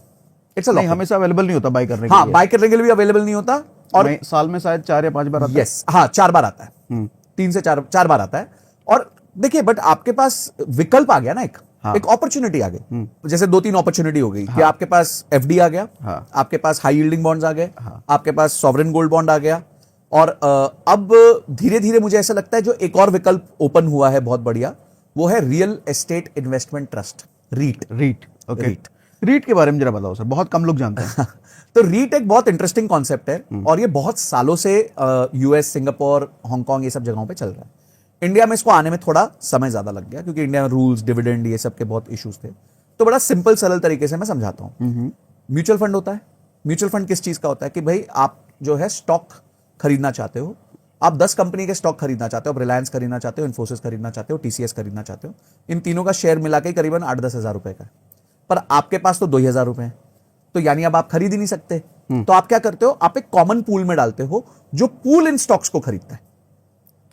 इट्स अ नहीं, हमेशा अवेलेबल नहीं होता बाय करने के हाँ, लिए। बाय करने के लिए भी अवेलेबल नहीं होता। और साल में शायद 4 या 5 बार आता है। यस, हाँ 4 बार आता है। 3 से 4 बार आता है। और देखिए, बट आपके पास विकल्प आ गया ना, एक अपॉर्चुनिटी आ गई। जैसे 2-3 अपॉर्चुनिटी हो गई कि आपके पास एफडी आ गया, आपके पास हाई यील्डिंग बॉन्ड्स आ गए, आपके पास सॉवरेन गोल्ड बॉन्ड आ गया। और अब धीरे धीरे मुझे ऐसा लगता है जो एक और विकल्प ओपन हुआ है बहुत बढ़िया, वो है real estate investment trust, REIT. Okay. REIT के बारे में जरा बताओ सर, बहुत कम लोग जानते हैं। तो रीट एक बहुत इंटरेस्टिंग कॉन्सेप्ट है और ये बहुत सालों से यूएस, सिंगापुर, हांगकांग ये सब जगहों पे चल रहा है। इंडिया में इसको आने में थोड़ा समय ज्यादा लग गया क्योंकि इंडिया में रूल्स, डिविडेंड, ये सब के बहुत इश्यूज थे। तो बड़ा सिंपल सरल तरीके से मैं समझाता हूं। म्यूचुअल फंड होता है। म्यूचुअल फंड किस चीज का होता है कि भाई आप जो है स्टॉक खरीदना चाहते हो, आप 10 कंपनी के स्टॉक खरीदना चाहते हो, आप रिलायंस खरीदना चाहते हो, इन्फोसिस खरीदना चाहते हो, टीसीएस खरीदना चाहते हो। इन तीनों का शेयर मिला के करीबन 8-10 हजार रुपए का है, पर आपके पास तो 2,000 रुपए हैं, तो यानी अब आप खरीद ही नहीं सकते। तो आप क्या करते हो, आप एक कॉमन पूल में डालते हो जो पूल इन स्टॉक्स को खरीदता है।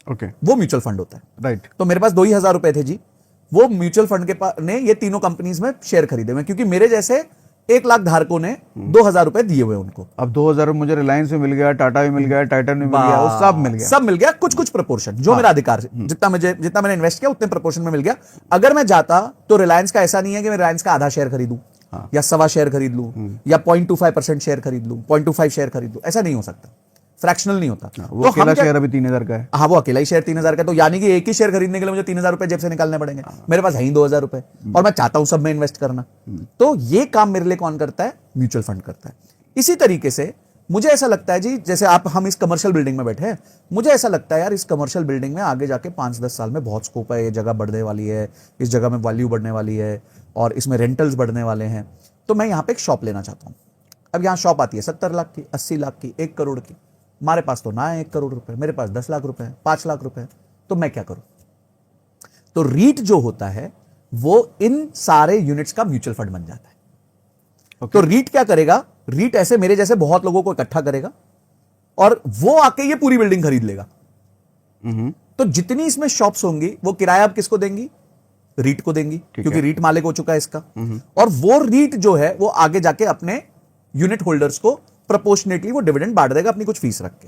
ओके। वो म्यूचुअल फंड होता है। राइट। तो मेरे पास 2,000 रुपए थे जी, वो म्यूचुअल फंड के पास ने ये तीनों कंपनीज में शेयर खरीदे हुए, क्योंकि मेरे जैसे 1 लाख धारकों ने 2,000 रुपए दिए हुए उनको। अब 2,000 मुझे रिलायंस में मिल गया, टाटा में मिल गया, टाइटन में मिल गया, वो सब मिल गया। सब मिल गया, कुछ कुछ प्रपोर्शन जो मेरा अधिकार है, जितना मैंने इन्वेस्ट किया उतने प्रपोर्शन में मिल गया। अगर मैं जाता तो रिलायंस का ऐसा नहीं है कि मैं रिलायंस का आधा शेयर खरीदूं या 1.25 शेयर खरीद लूं या 0.25% शेयर खरीद लूं, 0.25 शेयर खरीद लूं, ऐसा नहीं हो सकता। फ्रैक्शनल नहीं होता। वो अकेला शेयर अभी 3,000 का है। हाँ, वो अकेला ही शेयर 3,000 का, तो यानी कि एक ही शेयर खरीदने के लिए मुझे 3,000 रुपए जेब से निकालने पड़ेंगे। मेरे पास है ही 2,000 रुपए और मैं चाहता हूं सब में इन्वेस्ट करना। तो ये काम मेरे लिए कौन करता है? म्यूचुअल फंड करता है। इसी तरीके से मुझे ऐसा लगता है जी, जैसे हम इस कमर्शियल बिल्डिंग में बैठे हैं, मुझे ऐसा लगता है यार इस कमर्शियल बिल्डिंग में आगे जाके 5-10 साल में बहुत स्कोप है, ये जगह बढ़ने वाली है, इस जगह में वैल्यू बढ़ने वाली है और इसमें रेंटल्स बढ़ने वाले हैं। तो मैं यहाँ पे एक शॉप लेना चाहता हूँ। अब यहाँ शॉप आती है 70 लाख की, 80 लाख की, 1 करोड़ की। हमारे पास तो ना है 1 करोड़ रुपए, मेरे पास 10 लाख रुपए है, 5 लाख रुपए है, तो मैं क्या करूं? तो रीट जो होता है वो इन सारे यूनिट्स का म्यूचुअल फंड बन जाता है। तो रीट क्या करेगा? रीट ऐसे मेरे जैसे बहुत लोगों को इकट्ठा करेगा और वो आके ये पूरी बिल्डिंग खरीद लेगा। तो जितनी इसमें शॉप्स होंगी वो किराया अब किसको देंगी? रीट को देंगी, क्योंकि रीट मालिक हो चुका है इसका। और वो रीट जो है वो आगे जाके अपने यूनिट होल्डर्स को प्रोपोर्शनेटली वो डिविडेंड बांट देगा अपनी कुछ फीस रख के।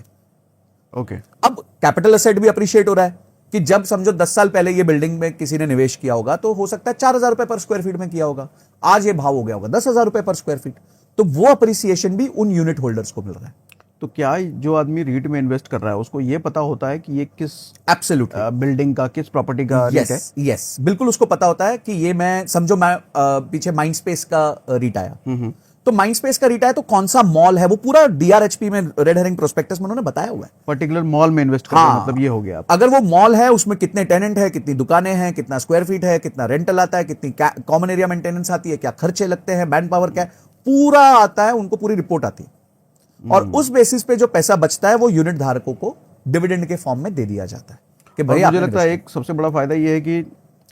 ओके। अब कैपिटल एसेट भी अप्रिशिएट हो रहा है कि जब समझो 10 साल पहले ये बिल्डिंग में किसी ने निवेश किया होगा तो हो सकता है 4,000 रुपए पर स्क्वायर फीट में किया होगा, आज ये भाव हो गया होगा 10,000 रुपए पर स्क्वायर फीट। तो वो अप्रिसिएशन भी उन यूनिट होल्डर्स को मिल रहा है। तो क्या जो आदमी रीट में इन्वेस्ट कर रहा है उसको ये पता होता है कि ये किस एब्सोल्युटली बिल्डिंग का, किस प्रॉपर्टी का रीट है? यस, बिल्कुल उसको पता होता है कि ये मैं समझो मैं पीछे माइंडस्पेस का रीट आया, तो माइंडस्पेस का रीट आया तो कौन सा मॉल है, वो पूरा डीआरएचपी में रेड हेरिंग प्रोस्पेक्टस में उन्होंने बताया हुआ है। पर्टिकुलर मॉल में इन्वेस्ट करना हाँ, मतलब ये हो गया। अगर वो मॉल है उसमें कितने टेनेंट है, कितनी दुकानें हैं, कितना स्क्वायर फीट है, कितना रेंटल आता है, कितनी कॉमन एरिया मेंटेनेंस आती है, क्या खर्चे लगते हैं, मैन पावर क्या है, पूरा आता है, उनको पूरी रिपोर्ट आती है। और उस बेसिस पे जो पैसा बचता है वो यूनिट धारकों को डिविडेंड के फॉर्म में दे दिया जाता है कि भाई मुझे लगता है एक सबसे बड़ा फायदा ये है कि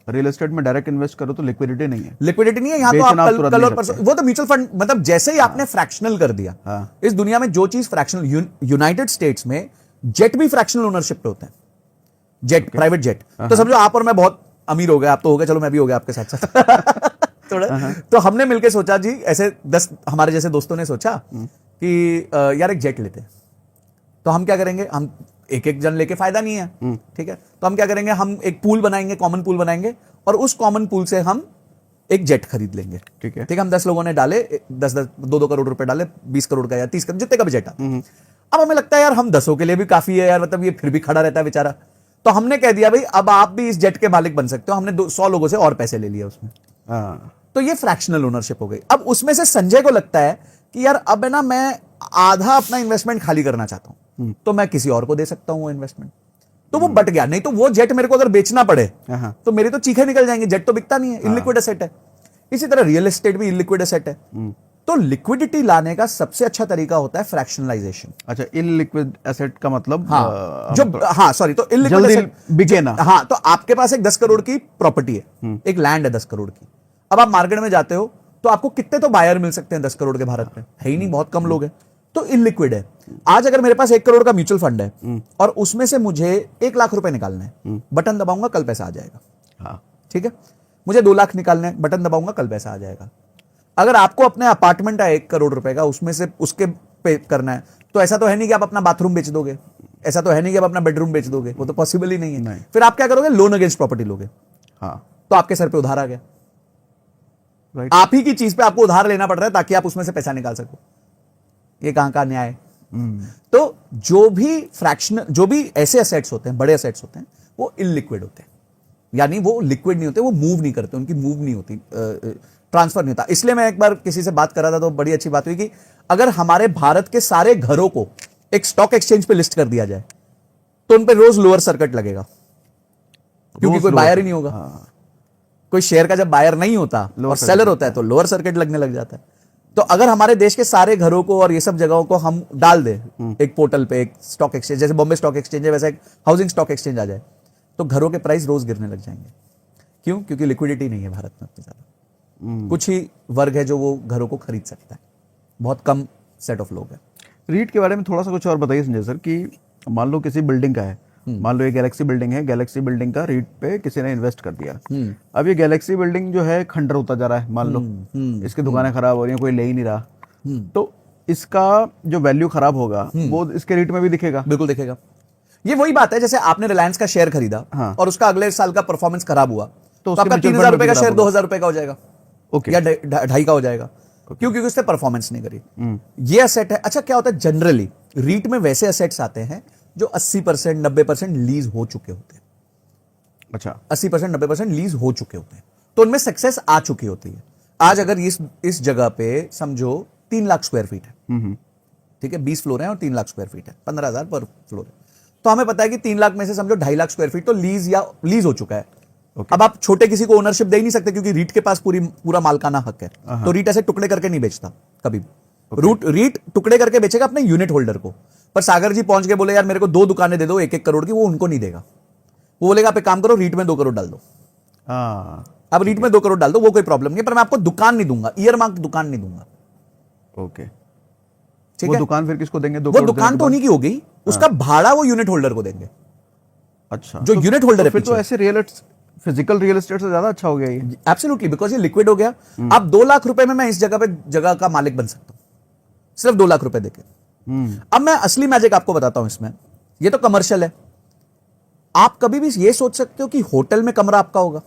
रियल एस्टेट में डायरेक्ट इन्वेस्ट करो तो लिक्विडिटी नहीं है। लिक्विडिटी नहीं है यहाँ, तो आप कल और परसों, वो तो म्यूचुअल फंड मतलब जैसे ही आपने फ्रैक्शनल कर दिया। इस दुनिया में जो चीज फ्रैक्शनल, यूनाइटेड स्टेट्स में जेट भी फ्रैक्शनल ओनरशिप पे होते हैं, जेट, प्राइवेट जेट। तो समझो आप और मैं बहुत अमीर हो गए, आप तो हो गए, चलो मैं भी हो गया आपके साथ साथ थोड़ा। तो हमने मिलकर सोचा जी, ऐसे 10 हमारे जैसे दोस्तों ने सोचा कि यार एक जेट लेते हैं। तो हम क्या करेंगे, हम एक एक जन लेके फायदा नहीं है, ठीक है, तो हम क्या करेंगे, हम एक पूल बनाएंगे, कॉमन पूल बनाएंगे और उस कॉमन पूल से हम एक जेट खरीद लेंगे। ठीक है। ठीक है, हम 10 लोगों ने डाले, 2-2 करोड़ रुपए डाले, 20 करोड़ का या 30 करोड़, जितने का भी जेट आता। अब हमें लगता है यार हम 10 के लिए भी काफी है यार, मतलब ये फिर भी खड़ा रहता है बेचारा। तो हमने कह दिया भाई अब आप भी इस जेट के मालिक बन सकते हो। हमने 100 लोगों से और पैसे ले लिए उसमें। हाँ, तो ये फ्रैक्शनल ओनरशिप हो गई। अब उसमें से संजय को लगता है कि यार अब है ना, मैं आधा अपना इन्वेस्टमेंट खाली करना चाहता हूं, तो मैं किसी और को दे सकता हूं वो इन्वेस्टमेंट। तो वो बट गया। नहीं तो वो जेट मेरे को अगर बेचना पड़े हाँ। तो मेरी तो चीखें निकल जाएंगी। जेट तो बिकता नहीं है, इलिक्विड एसेट है। इसी तरह रियल एस्टेट भी इलिक्विड एसेट है। तो लिक्विडिटी लाने का सबसे अच्छा तरीका होता है फ्रैक्शनलाइजेशन। अच्छा, इलिक्विड एसेट का मतलब सॉरी, तो इलिक्विड जल्दी एसेट बिके ना। हाँ, तो आपके पास एक 10 करोड़ की प्रॉपर्टी है, एक लैंड है 10 करोड़ की। अब आप मार्केट में जाते हो तो आपको कितने तो बायर मिल सकते हैं 10 करोड़ के भारत में, है ही नहीं, बहुत कम लोग हैं। तो इलिक्विड है। आज अगर मेरे पास 1 करोड़ का म्यूचुअल फंड है और उसमें से मुझे 1 लाख रुपए निकालने हैं, बटन दबाऊंगा कल पैसा आ जाएगा। हाँ, ठीक है। मुझे 2 लाख निकालने हैं, बटन दबाऊंगा कल पैसा आ जाएगा। अगर आपको अपने अपार्टमेंट है 1 करोड़ रुपए का, उसमें से उसके पे करना है, तो ऐसा तो है नहीं कि आप अपना बाथरूम बेच दोगे, ऐसा तो है नहीं कि आप अपना बेडरूम बेच दोगे, वो तो पॉसिबल ही नहीं है। नहीं। फिर आप क्या करोगे? लोन अगेंस्ट प्रॉपर्टी लोगे। हाँ, तो आपके सर पे उधार आ गया। राइट। आप ही की चीज पे आपको उधार लेना पड़ रहा है ताकि आप उसमें से पैसा निकाल सको। ये कहां का न्याय है? तो जो भी ऐसे एसेट्स होते हैं, बड़े एसेट्स होते हैं, वो इलिक्विड होते हैं। यानी वो लिक्विड नहीं होते, वो मूव नहीं करते, उनकी मूव नहीं होती, ट्रांसफर नहीं होता। इसलिए मैं एक बार किसी से बात कर रहा था तो बड़ी अच्छी बात हुई कि अगर हमारे भारत के सारे घरों को एक स्टॉक एक्सचेंज पे लिस्ट कर दिया जाए तो उन पे रोज लोअर सर्किट लगेगा, क्योंकि कोई बायर ही नहीं होगा। कोई शेयर का जब बायर नहीं होता और सेलर होता है तो लोअर सर्किट लगने लग जाता है। तो अगर हमारे देश के सारे घरों को और ये सब जगहों को हम डाल दें एक पोर्टल पे, एक स्टॉक एक्सचेंज, जैसे बॉम्बे स्टॉक एक्सचेंज है वैसे एक हाउसिंग स्टॉक एक्सचेंज आ जाए, तो घरों के प्राइस रोज गिरने लग जाएंगे। क्यों? क्योंकि लिक्विडिटी नहीं है भारत में उतनी ज्यादा। कुछ ही वर्ग है जो वो घरों को खरीद सकता है, बहुत कम सेट ऑफ लोग हैं। रीट के बारे में थोड़ा सा कुछ और बताइए संजय सर, कि मान लो किसी बिल्डिंग का है, मान लो ये गैलेक्सी बिल्डिंग है, गैलेक्सी बिल्डिंग का रीट पे किसी ने इन्वेस्ट कर दिया। अब ये गैलेक्सी बिल्डिंग जो है खंडर होता जा रहा है, मान लो इसकी दुकानें खराब हो रही हैं, कोई ले ही नहीं रहा, तो इसका जो वैल्यू खराब होगा वो इसके रीट में भी दिखेगा। बिल्कुल दिखेगा। ये वही बात है, जैसे आपने रिलायंस का शेयर खरीदा और उसका अगले साल का परफॉर्मेंस खराब हुआ, तो आपका 3,000 रुपए का शेयर 2,000 रुपए का हो जाएगा, या 2,500 का हो जाएगा। क्यों? क्योंकि उसने परफॉर्मेंस नहीं करी। ये असेट है। अच्छा, क्या होता है जनरली रीट में वैसे असेट्स आते हैं जो 80%, 90% लीज हो चुके होते हैं। अच्छा, 80%, 90% लीज हो चुके होते हैं, तो उनमें सक्सेस आ चुकी होती है। आज अगर इस जगह पे समझो 3 लाख स्क्वायर फीट है, ठीक है, 20 फ्लोर है और 3 लाख स्क्वायर फीट है, 15,000 पर फ्लोर है, तो हमें पता है कि 3 लाख में से समझो 2.5 लाख स्क्वायर फीट तो लीज हो चुका है। अब आप छोटे किसी को ओनरशिप दे ही नहीं सकते, क्योंकि रीट के पास पूरा मालकाना हक है। तो रीट ऐसे टुकड़े करके नहीं बेचता कभी भी। रीट टुकड़े करके बेचेगा अपने यूनिट होल्डर को। पर सागर जी पहुंच के बोले यार मेरे को 2 दुकानें दे दो 1-1 करोड़ की, वो उनको नहीं देगा। वो बोलेगा आप एक काम करो, रीट में 2 करोड़ डाल दो। अब रीट में 2 करोड़ डाल दो, वो कोई प्रॉब्लम नहीं है, पर मैं आपको दुकान नहीं दूंगा, ईयर मार्क दुकान नहीं दूंगा। ओके, ठीक वो है। दुकान फिर किसको देंगे? वो दुकान तो उन्हीं की हो गई, उसका भाड़ा वो यूनिट होल्डर को देंगे। अच्छा, जो यूनिट होल्डर है फिर तो ऐसे फिजिकल रियल एस्टेट से ज्यादा अच्छा हो गया ये। एब्सोल्युटली, बिकॉज ये लिक्विड हो गया। अब 2 लाख रुपए में मैं इस जगह का मालिक बन सकता हूं, सिर्फ 2 लाख रुपए देके। अब मैं असली मैजिक आपको बताता हूं इसमें। ये तो कमर्शियल है। आप कभी भी ये सोच सकते हो कि होटल में कमरा आपका होगा।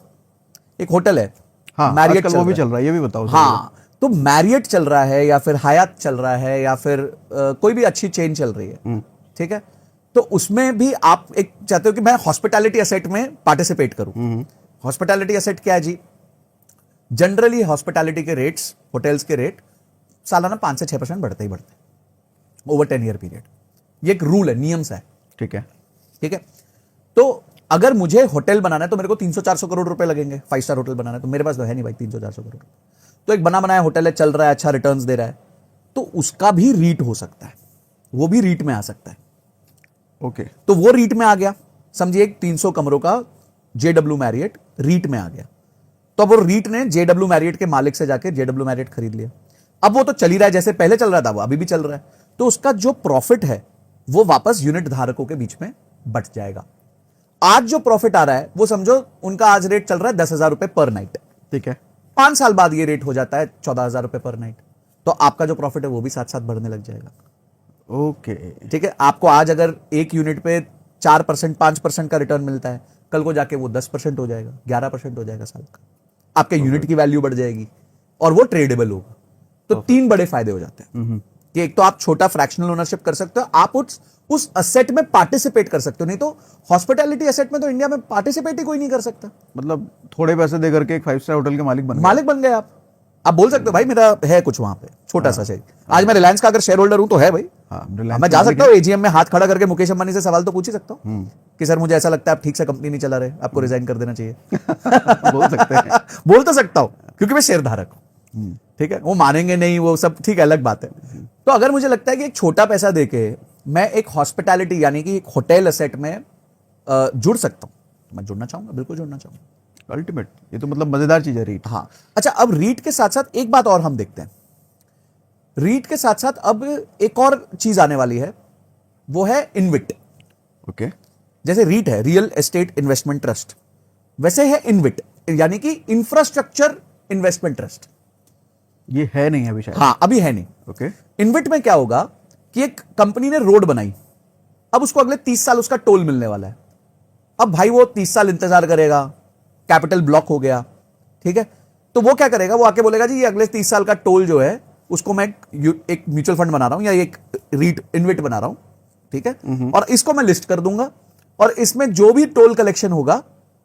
एक होटल है, हाँ, मैरियट आजकल वो भी चल रहा है, ये भी बताओ। हाँ, तो मैरियट चल रहा है या फिर हयात चल रहा है या फिर कोई भी अच्छी चेन चल रही है, ठीक है। तो उसमें भी आप एक चाहते हो कि मैं हॉस्पिटैलिटी एसेट में पार्टिसिपेट करूं। हॉस्पिटैलिटी एसेट क्या है जी? जनरली हॉस्पिटैलिटी के रेट्स, होटल्स के रेट सालाना 5 से 6% बढ़ते ही बढ़ते हैं ओवर 10 ईयर पीरियड। ये एक रूल है, नियम सा है। ठीक है, ठीक है। तो अगर मुझे होटल बनाना है तो मेरे को 300-400 करोड़ रुपए लगेंगे। 5 स्टार होटल बनाना है तो मेरे पास तो है नहीं भाई 300-400 करोड़। तो एक बना बनाया होटल है, चल रहा है, अच्छा रिटर्न्स दे रहा है, तो उसका भी रीट हो सकता है, वो भी रीट में आ सकता है। ओके, तो वो रीट में आ गया, समझिए 300 कमरों का जेडब्ल्यू मैरियट रीट में आ गया। तो अब वो रीट ने जेडब्ल्यू मैरियट के मालिक से जाकर जेडब्ल्यू मैरियट खरीद लिया। अब वो तो चल ही रहा है, जैसे पहले चल रहा था वो अभी भी चल रहा है। तो उसका जो प्रॉफिट है वो वापस यूनिट धारकों के बीच में बट जाएगा। आज जो प्रॉफिट आ रहा है वो समझो उनका आज रेट चल रहा है 10,000 रुपए पर नाइट। ठीक है, 5 साल बाद ये रेट हो जाता है 14,000 रुपए पर नाइट। तो आपका जो प्रॉफिट है वो भी साथ साथ बढ़ने लग जाएगा। ओके, ठीक है। आपको आज अगर एक यूनिट पे 4%, 5% का रिटर्न मिलता है, कल को जाके वो 10% हो जाएगा, 11% हो जाएगा साल का। आपके यूनिट की वैल्यू बढ़ जाएगी और वो ट्रेडेबल होगा। तो तीन बड़े फायदे हो जाते हैं कि एक तो आप छोटा फ्रैक्शनल ओनरशिप कर सकते हो, आप उस असेट में पार्टिसिपेट कर सकते हो। नहीं तो हॉस्पिटैलिटी असेट में तो इंडिया में पार्टिसिपेट ही कोई नहीं कर सकता। मतलब थोड़े पैसे दे करके एक 5 स्टार होटल के मालिक बन गए आप बोल सकते हो भाई मेरा है कुछ वहां पे छोटा सा शेयर। आज मैं रिलायंस का अगर शेयर होल्डर हूं तो है भाई। मैं जा सकता हूँ एजीएम में हाथ खड़ा करके मुकेश अंबानी से सवाल तो पूछ ही सकता हूँ कि सर मुझे ऐसा लगता है आप ठीक से कंपनी नहीं चला रहे, आपको रिजाइन कर देना चाहिए। बोल सकते हैं। बोल तो सकता हूँ क्योंकि मैं शेयर धारक हूँ। ठीक है, वो मानेंगे नहीं, वो सब ठीक है, अलग बात है। तो अगर मुझे लगता है कि एक छोटा पैसा देके मैं एक हॉस्पिटैलिटी यानी कि एक होटल असेट में जुड़ सकता हूँ, मैं जुड़ना चाहूंगा, बिल्कुल जुड़ना चाहूंगा। अल्टीमेट, ये तो मतलब मजेदार चीज है रीट। हाँ, अच्छा, अब रीट के साथ साथ एक बात और हम देखते हैं। रीट के साथ साथ अब एक और चीज आने वाली है, वो है इनविट। ओके। जैसे रीट है, रियल एस्टेट इन्वेस्टमेंट ट्रस्ट, वैसे है इनविट यानी कि इंफ्रास्ट्रक्चर इन्वेस्टमेंट ट्रस्ट। ये है नहीं अभी शायद। हाँ, अभी है नहीं। ओके। इनविट में क्या होगा कि एक कंपनी ने रोड बनाई, अब उसको अगले 30 साल उसका टोल मिलने वाला है। अब भाई वो 30 साल इंतजार करेगा, कैपिटल ब्लॉक हो गया, ठीक है, तो वो क्या करेगा, वो आके बोलेगा जी ये अगले 30 साल का टोल जो है उसको मैं एक म्यूचुअल फंड बना रहा हूं या एक रीट इनविट बना रहा हूं, ठीक है, और इसको मैं लिस्ट कर दूंगा और इसमें जो भी टोल कलेक्शन होगा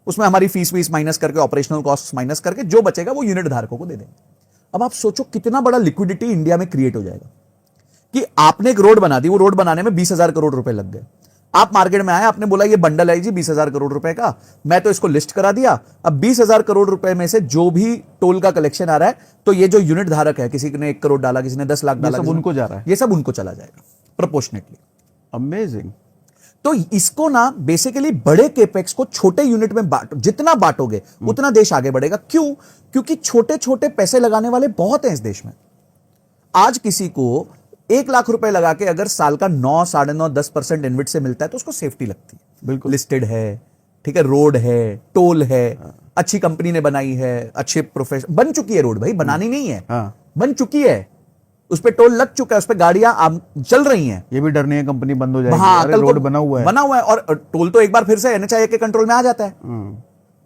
उसमें हमारी फीस वीस माइनस करके, ऑपरेशनल कॉस्ट माइनस करके जो बचेगा वो यूनिट धारकों को दे देंगे। अब आप सोचो कितना बड़ा लिक्विडिटी इंडिया में क्रिएट हो जाएगा कि आपने एक रोड बना दी, वो रोड बनाने में 20,000 करोड़ रुपए लग गए। आप मार्केट में आए, आपने बोला ये बंडल है जी 20,000 करोड़ रुपए का, मैं तो इसको लिस्ट करा दिया। अब 20,000 करोड़ रुपए में से जो भी टोल का कलेक्शन आ रहा है, तो ये जो यूनिट धारक है, किसी ने 1 करोड़ डाला, किसी ने 10 लाख डाला, सब उनको जा रहा है, ये सब उनको चला जाएगा प्रोपोर्शनेटली। अमेजिंग। तो इसको ना बेसिकली बड़े केपेक्स को छोटे यूनिट में बांटो, जितना बांटोगे उतना देश आगे बढ़ेगा। क्यों? क्योंकि छोटे छोटे पैसे लगाने वाले बहुत हैं इस देश में। आज किसी को 1 लाख रुपए लगा के अगर साल का 9, 9.5, 10% इनविट से मिलता है तो उसको सेफ्टी लगती है। बिल्कुल, लिस्टेड है, ठीक है, रोड है, टोल है, अच्छी कंपनी ने बनाई है, अच्छे प्रोफेशन, बन चुकी है रोड, भाई बनानी नहीं है, बन चुकी है, उस पर टोल लग चुका है, उस पर गाड़ियां चल रही हैं। ये भी डर नहीं है कंपनी बंद हो जाएगी। हाँ, अरे रोड बना हुआ है और टोल तो एक बार फिर से एनएचआई के कंट्रोल में आ जाता है।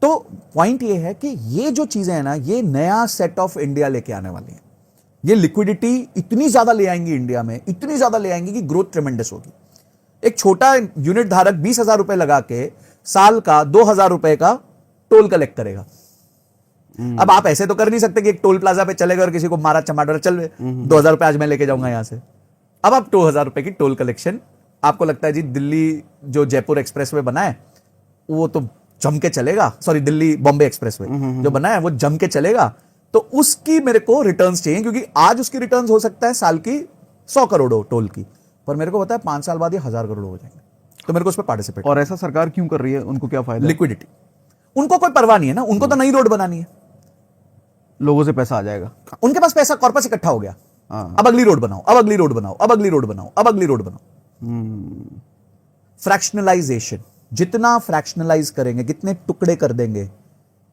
तो पॉइंट ये है कि ये जो चीजें हैं ना, ये नया सेट ऑफ इंडिया लेके आने वाली है। ये लिक्विडिटी इतनी ज्यादा ले आएंगी इंडिया में, इतनी ज्यादा ले आएंगी कि ग्रोथ ट्रेमेंडस होगी। एक छोटा यूनिट धारक 20,000 रुपए लगा के साल का 2,000 रुपए का टोल कलेक्ट करेगा। अब आप ऐसे तो कर नहीं सकते कि एक टोल प्लाजा पे चलेगा और किसी को मारा चमाटर, चल 2,000 रुपए आज मैं लेके जाऊंगा यहां से। अब आप 2,000 रुपए की टोल कलेक्शन, आपको लगता है जी दिल्ली जो जयपुर एक्सप्रेस वे बना है वो तो जम के चलेगा, sorry Delhi Bombay express way जो बना है वो जम के चलेगा, तो उसकी मेरे को रिटर्न्स चाहिए, क्योंकि आज उसकी रिटर्न्स हो सकता है साल की 100 करोड़ हो टोल की, पर मेरे को पता है 5 साल बाद ये 1,000 करोड़ हो जाएंगे, तो मेरे को उस पर पार्टिसिपेट। और ऐसा सरकार क्यों कर रही है? उनको क्या फायदा? लिक्विडिटी। उनको कोई परवाह नहीं है ना, उनको तो नई रोड बनानी है, लोगों से पैसा आ जाएगा, उनके पास पैसा कॉर्पस इकट्ठा हो गया, अब अगली रोड बनाओ, अब अगली रोड बनाओ, अब अगली रोड बनाओ, अब अगली रोड बनाओ। फ्रैक्शनलाइजेशन, जितना फ्रैक्शनलाइज करेंगे, कितने टुकड़े कर देंगे,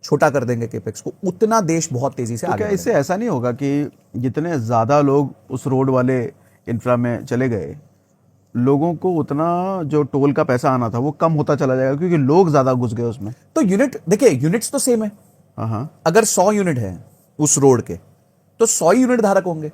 छोटा कर देंगे केपेक्स को, उतना देश बहुत तेजी से तो आगे क्या इससे ऐसा नहीं होगा कि जितने ज्यादा लोग उस रोड वाले इंफ्रा में चले गए, लोगों को उतना जो टोल का पैसा आना था वो कम होता चला जाएगा क्योंकि लोग ज्यादा घुस गए उसमें? तो यूनिट देखिए, यूनिट्स तो सेम है। अगर 100 यूनिट है उस रोड के, तो 100 यूनिट धारक होंगे।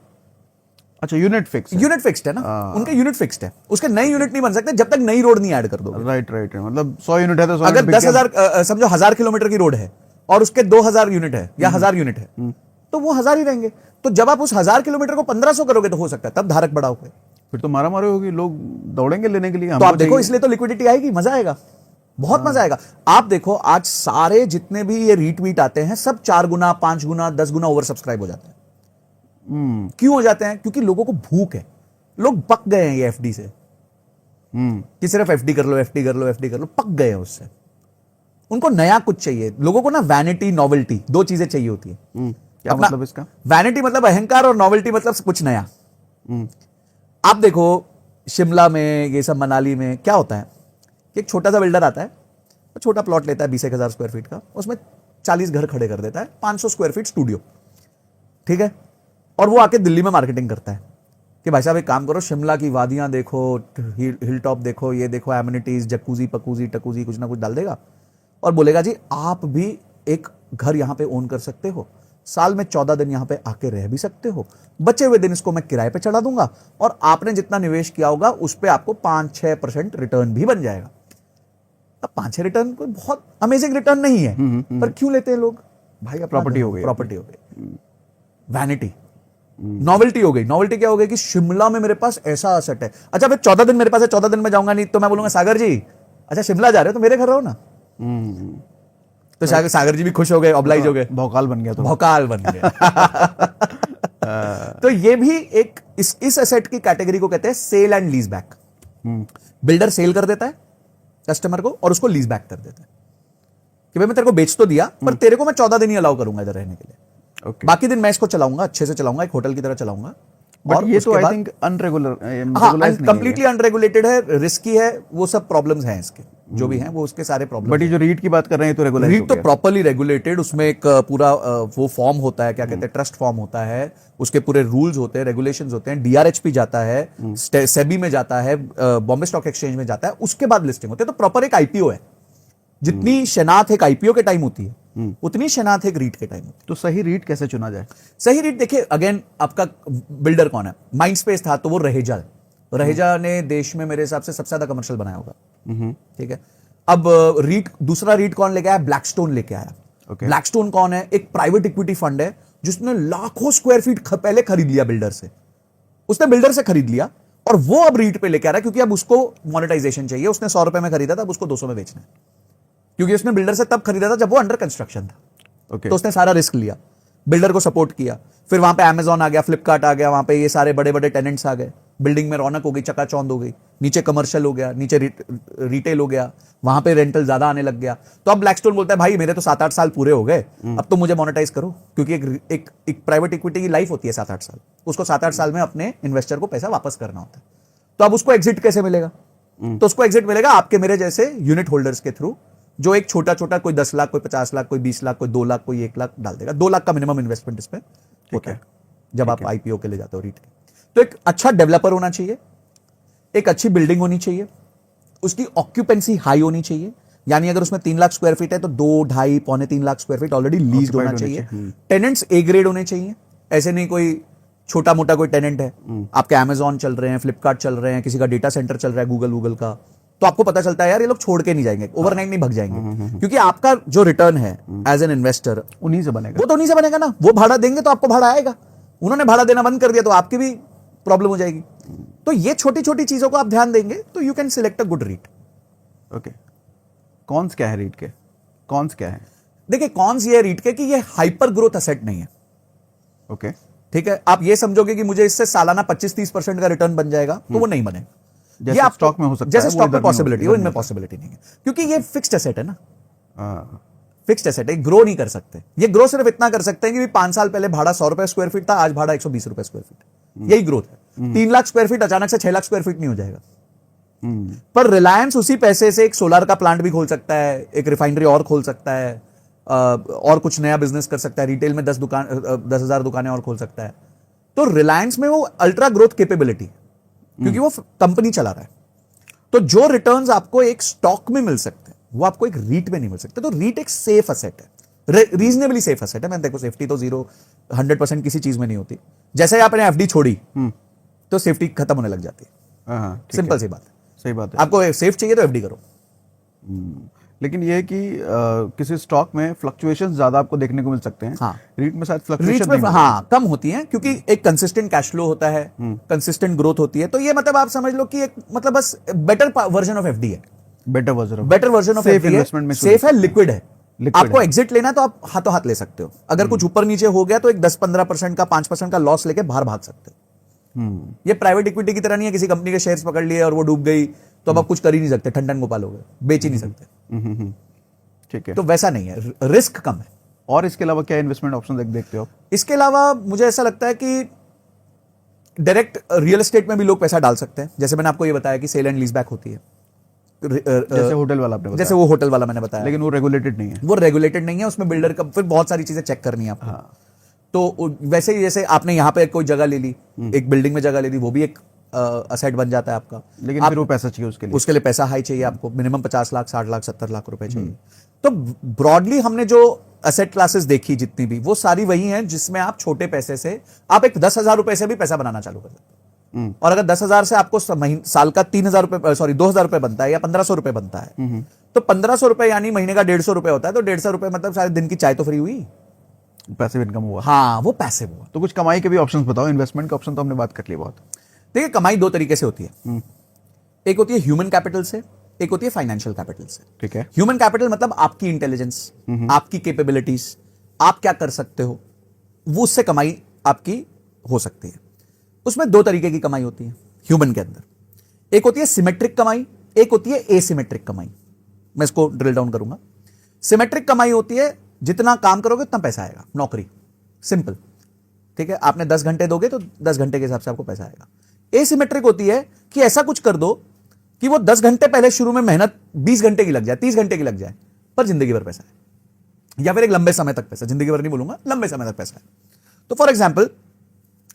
अच्छा, यूनिट फिक्स्ड है ना, उनके यूनिट फिक्स्ड है, उसके नए यूनिट नहीं बन सकते जब तक नई रोड नहीं ऐड कर दो। राइट, मतलब 100 यूनिट है तो 100 अगर 10,000 समझो 1,000 किलोमीटर की रोड है और उसके 2,000 यूनिट है या 1,000 यूनिट है, तो वो 1,000 ही रहेंगे। तो जब आप उस 1,000 किलोमीटर को 1,500 करोगे तो हो सकता है तब धारक बढ़ा होगा, फिर तो मारा मारी होगी, लोग दौड़ेंगे लेने के लिए। तो आप देखो, इसलिए तो लिक्विडिटी आएगी, मजा आएगा, बहुत मजा आएगा। आप देखो आज सारे जितने भी ये रीट्वीट आते हैं सब 4 गुना, 5 गुना, 10 गुना ओवर सब्सक्राइब हो जाते हैं। क्यों हो जाते हैं? क्योंकि लोगों को भूख है, लोग पक गए हैं ये एफडी से, कि सिर्फ एफडी कर लो, एफडी कर लो, एफडी कर लो, पक गए हैं उससे। उनको नया कुछ चाहिए। लोगों को ना वैनिटी, नॉवेल्टी, 2 चीजें चाहिए होती है। क्या मतलब इसका? वैनिटी मतलब अहंकार और नॉवेल्टी मतलब कुछ नया। आप देखो शिमला में, ये सब मनाली में क्या होता है कि एक छोटा सा बिल्डर आता है, छोटा प्लॉट लेता है 20,000 स्क्वायर फीट का, उसमें 40 घर खड़े कर देता है, 500 स्क्वायर फीट स्टूडियो, ठीक है, और वो आके दिल्ली में मार्केटिंग करता है कि भाई साहब एक काम करो, शिमला की वादियां देखो, हिल टॉप देखो, ये देखो, एमिनिटीज, जकूजी पकूजी टकूजी कुछ ना कुछ डाल देगा और बोलेगा जी आप भी एक घर यहां पे ओन कर सकते हो, साल में 14 दिन यहां पे आके रह भी सकते हो, बचे हुए दिन इसको मैं किराए पे चढ़ा दूंगा और आपने जितना निवेश किया होगा उस पे आपको 5-6% रिटर्न भी बन जाएगा। अब 5-6 रिटर्न कोई बहुत अमेजिंग रिटर्न नहीं है, पर क्यों लेते हैं लोग? भाई प्रॉपर्टी हो गई, प्रॉपर्टी हो गई, वैनिटी, नॉवेल्टी हो गई। नॉवेल्टी क्या हो गई कि शिमला में मेरे पास ऐसा असेट है, अच्छा फिर 14 दिन मेरे पास है, 14 दिन में जाऊंगा नहीं तो मैं बोलूंगा सागर जी अच्छा शिमला जा रहे हो तो मेरे घर रहो ना। तो सागर जी भी खुश हो गए, ऑब्लाइज हो गए, भौकाल बन गया, तो भौकाल बन गए। तो ये भी एक इस एसेट की कैटेगरी को कहते हैं sale and lease back. Builder sell कर देता है कस्टमर को और उसको लीज बैक कर देता है कि भाई मैं तेरे को बेच तो दिया पर तेरे को मैं 14 दिन ही अलाउ करूंगा इधर रहने के लिए, बाकी दिन मैं इसको चलाऊंगा, अच्छे से चलाऊंगा, एक होटल की तरह चलाऊंगा। और ये तो आई थिंक अनरेगुलर, कंप्लीटली अनरेगुलेटेड है, रिस्की है, वो सब प्रॉब्लम्स हैं इसके जो भी हैं वो उसके सारे प्रॉब्लम। बट ये जो रीट की बात कर रहे हैं तो रेगुलेटेड, रीट तो प्रॉपर्ली रेगुलेटेड, उसमें एक पूरा वो फॉर्म होता है, क्या कहते हैं, ट्रस्ट फॉर्म होता है, उसके पूरे रूल्स होते हैं, रेगुलेशंस होते हैं, डीआरएचपी जाता है, सेबी में जाता है, बॉम्बे स्टॉक एक्सचेंज में जाता है, उसके बाद लिस्टिंग होती है। तो प्रॉपर एक आईपीओ है। जितनी शनाख्त एक आईपीओ के टाइम होती है उतनी शनाख्त एक रीट के टाइम होती है। तो सही रीट कैसे चुना जाए? सही रीट देखिए, अगेन आपका बिल्डर कौन है? माइंडस्पेस था तो वो रहेजा है, रहेजा ने देश में मेरे हिसाब से सबसे ज्यादा कमर्शियल बनाया होगा, ठीक है। अब रीट, दूसरा रीट कौन लेके आया? ब्लैकस्टोन लेके आया। ब्लैकस्टोन कौन है? एक प्राइवेट इक्विटी फंड है जिसने लाखों स्क्वायर फीट पहले खरीद लिया बिल्डर से, उसने बिल्डर से खरीद लिया और वो अब रीट पे लेके आ रहा है क्योंकि अब उसको मोनेटाइजेशन चाहिए। उसने 100 रुपए में खरीदा था, अब उसको 200 में बेचना है, क्योंकि उसने बिल्डर से तब खरीदा था जब वो अंडर कंस्ट्रक्शन था। तो उसने सारा रिस्क लिया, बिल्डर को सपोर्ट किया, फिर वहां पे अमेजॉन आ गया, फ्लिपकार्ट आ गया, वहां पे ये सारे बड़े बड़े टेनेंट्स आ गए, बिल्डिंग में रौनक हो गई, चकाचौंध हो गई, नीचे कमर्शियल हो गया, नीचे रिटेल हो गया, वहां पे रेंटल ज्यादा आने लग गया। तो अब ब्लैकस्टोन बोलता है भाई मेरे तो 7-8 साल पूरे हो गए, अब तो मुझे मोनेटाइज करो, क्योंकि एक प्राइवेट इक्विटी की लाइफ होती है 7-8 साल, उसको 7-8 साल में अपने इन्वेस्टर को पैसा वापस करना होता है। तो अब उसको एग्जिट कैसे मिलेगा? तो उसको एग्जिट मिलेगा आपके मेरे जैसे यूनिट होल्डर्स के थ्रू, जो एक छोटा छोटा कोई 10 लाख, कोई 50 लाख, कोई 20 लाख, कोई 2 लाख, कोई 1 लाख डाल देगा। 2 लाख का मिनिमम इन्वेस्टमेंट इस पे होता है जब आप आईपीओ के लिए जाते हो रीट के। तो एक अच्छा डेवलपर होना चाहिए, एक अच्छी बिल्डिंग होनी चाहिए, उसकी ऑक्यूपेंसी हाई होनी चाहिए, यानी अगर उसमें 3 लाख स्क्वायर फीट है तो 2, 2.5, पौने 3 lakh square feet already lease होना चाहिए। टेनेंट्स ए ग्रेड होने चाहिए, ऐसे नहीं कोई छोटा मोटा कोई टेनेंट है, आपके अमेजॉन चल रहे हैं, फ्लिपकार्ट चल रहे हैं, किसी का डेटा सेंटर चल रहा है गूगल का, तो आपको पता चलता है यार ये लोग छोड़ के नहीं जाएंगे, ओवरनाइट नहीं भाग जाएंगे, क्योंकि आपका जो रिटर्न है एज एन इन्वेस्टर उन्हीं से बनेगा, वो तो उन्हीं से बनेगा ना। वो भाड़ा देंगे तो आपको भाड़ा आएगा, उन्होंने भाड़ा देना बंद कर दिया तो आपकी भी प्रॉब्लम हो जाएगी। तो ये छोटी छोटी चीजों को आप ध्यान देंगे तो you can select a good REIT. Okay, cons क्या है रीट के? कॉन्स क्या है? देखिए कॉन्स ये रीट के कि ये हाइपर ग्रोथ असेट नहीं है। ओके, ठीक है, आप ये समझोगे कि मुझे इससे सालाना 25-30% का रिटर्न बन जाएगा, तो वो नहीं बनेगा। जैसे आप स्टॉक में हो सकता है, जैसे स्टॉक में पॉसिबिलिटी, वो इनमें पॉसिबिलिटी नहीं है, क्योंकि ये फिक्स्ड एसेट है ना, फिक्स्ड एसेट है, ग्रो नहीं कर सकते। ये ग्रो सिर्फ इतना कर सकते हैं कि 5 साल पहले भाड़ा 100 रुपए स्क्वायर फीट था, आज भाड़ा 120 रुपए स्क्वायर फीट, यही ग्रोथ है। 3 लाख स्क्वायर फीट अचानक से 6 लाख स्क्वायर फीट नहीं हो जाएगा। पर रिलायंस उसी पैसे से एक सोलर का प्लांट भी खोल सकता है, एक रिफाइनरी और खोल सकता है, और कुछ नया बिजनेस कर सकता है, रिटेल में 10,000 दुकानें और खोल सकता है। तो रिलायंस में वो अल्ट्रा ग्रोथ कैपेबिलिटी, क्योंकि वो कंपनी चला रहा है। तो जो रिटर्न्स आपको एक स्टॉक में मिल सकते हैं वो आपको एक रीट में नहीं मिल सकते। तो रीट एक सेफ एसेट है, रीजनेबली सेफ एसेट है। मैं देखो सेफ्टी तो 100% किसी चीज में नहीं होती। जैसे ही आपने एफडी छोड़ी तो सेफ्टी खत्म होने लग जाती है, सिंपल सी बात है। सही बात है। आपको सेफ चाहिए तो एफडी करो। लेकिन ये कि किसी स्टॉक में फ्लक्चुएशंस ज्यादा आपको देखने को मिल सकते हैं। हाँ, रीट में शायद रीट फ्लक्चुएशन में हाँ कम होती है, क्योंकि एक कंसिस्टेंट कैश फ्लो होता है, कंसिस्टेंट ग्रोथ होती है। तो ये मतलब आप समझ लो कि एक मतलब बस बेटर वर्जन ऑफ एफडी है, better version of safe investment में सेफ है, लिक्विड है। आपको है। एग्जिट लेना है तो आप हाथों हाथ ले सकते हो। अगर कुछ ऊपर नीचे हो गया तो एक 10-15% का 5% का लॉस लेके बाहर भाग सकते हो। ये प्राइवेट इक्विटी की तरह नहीं है, किसी कंपनी के शेयर्स पकड़ लिए और वो डूब गई तो अब आप कुछ कर ही नहीं सकते, ठंडन गोपाल हो गए, बेच ही नहीं सकते। ठीक है, तो वैसा नहीं है, रिस्क कम है। और इसके अलावा क्या इन्वेस्टमेंट ऑप्शन देखते हो? इसके अलावा मुझे ऐसा लगता है कि डायरेक्ट रियल एस्टेट में भी लोग पैसा डाल सकते हैं। जैसे मैंने आपको ये बताया कि सेल एंड लीज बैक होती है, जैसे होटल वाला आपने बताया, जैसे वो होटल वाला मैंने बताया, लेकिन वो रेगुलेटेड नहीं है। वो रेगुलेटेड नहीं है, उसमें बिल्डर का फिर बहुत सारी चीजें चेक करनी है आपको। हाँ। तो वैसे ही जैसे आपने यहाँ पे कोई जगह ले ली, एक बिल्डिंग में जगह ले ली, वो भी एक असेट बन जाता है आपका। लेकिन फिर वो पैसा चाहिए उसके लिए पैसा हाई चाहिए आपको, मिनिमम 50 लाख, 60 लाख, 70 लाख रुपए चाहिए। तो ब्रॉडली हमने जो असेट क्लासेस देखी जितनी भी, वो सारी वही हैं जिसमें आप छोटे पैसे से, आप एक 10,000 रुपए से भी पैसा बनाना चालू कर सकते हो। और अगर 10,000 से आपको साल का 3,000 रुपए, सॉरी 2,000 रुपए बनता है या 1,500 रुपए बनता है, तो 1,500 रुपए यानी महीने का 150 रुपए होता है, तो 150 रुपए मतलब सारे दिन की चाय तो फ्री हुई। पैसिव इनकम हुआ। हाँ, वो पैसे हुआ। तो कुछ कमाई के भी ऑप्शंस बताओ, इन्वेस्टमेंट के ऑप्शन तो हमने बात कर ली बहुत। देखिए, कमाई दो तरीके से होती है, एक होती है ह्यूमन कैपिटल से, एक होती है फाइनेंशियल कैपिटल से। ठीक है। ह्यूमन कैपिटल मतलब आपकी इंटेलिजेंस, आपकी कैपेबिलिटीज, आप क्या कर सकते हो, वो उससे कमाई आपकी हो सकती है। उसमें दो तरीके की कमाई होती है ह्यूमन के अंदर, एक होती है सिमेट्रिक कमाई, एक होती है एसिमेट्रिक कमाई। मैं इसको ड्रिल डाउन करूंगा। सिमेट्रिक कमाई होती है जितना काम करोगे उतना पैसा आएगा, नौकरी, सिंपल, ठीक है। आपने 10 घंटे दोगे तो 10 घंटे के हिसाब से आपको पैसा आएगा। एसिमेट्रिक होती है कि ऐसा कुछ कर दो कि वो 10 घंटे पहले शुरू में मेहनत 20 घंटे की लग जाए, 30 घंटे की लग जाए, पर जिंदगी भर पैसा है, या फिर एक लंबे समय तक पैसा, जिंदगी भर नहीं बोलूंगा, लंबे समय तक पैसा है। तो फॉर एग्जाम्पल,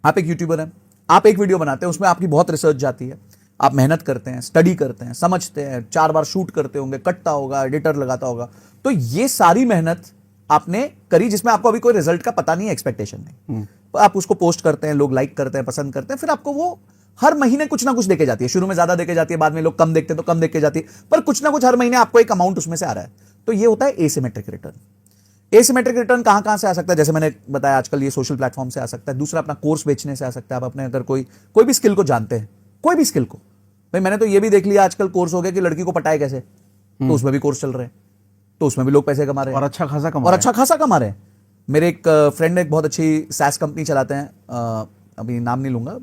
आप एक यूट्यूबर हैं, आप एक वीडियो बनाते हैं, उसमें आपकी बहुत रिसर्च जाती है, आप मेहनत करते हैं, स्टडी करते हैं, समझते हैं, 4 बार शूट करते होंगे, कटता होगा, एडिटर लगाता होगा, तो ये सारी मेहनत आपने करी जिसमें आपको अभी कोई रिजल्ट का पता नहीं है, एक्सपेक्टेशन नहीं। आप उसको पोस्ट करते हैं, लोग लाइक करते हैं, पसंद करते हैं, फिर आपको वो हर महीने कुछ ना कुछ देके जाती है। शुरू में ज्यादा देके जाती है, बाद में लोग कम देखते हैं तो कम देके जाती है, पर कुछ ना कुछ हर महीने आपको एक अमाउंट उसमें से आ रहा है। तो ये होता है एसिमेट्रिक रिटर्न। एसिमेट्रिक रिटर्न कहां कहां से आ सकता है? जैसे मैंने बताया, आजकल ये सोशल प्लेटफॉर्म से आ सकता है। दूसरा, अपना कोर्स बेचने से आ सकता है। आप अपने अगर कोई भी स्किल को जानते हैं, कोई भी स्किल को, भाई मैंने तो ये भी देख लिया आजकल कोर्स हो गया कि लड़की को पटाए कैसे, तो उसमें भी कोर्स चल रहे हैं, तो उसमें भी लोग पैसे कमा रहे हैं और अच्छा खासा कमा रहे हैं। मेरे एक फ्रेंड एक बहुत अच्छी सैस कंपनी चलाते हैं, अभी नाम नहीं लूंगा,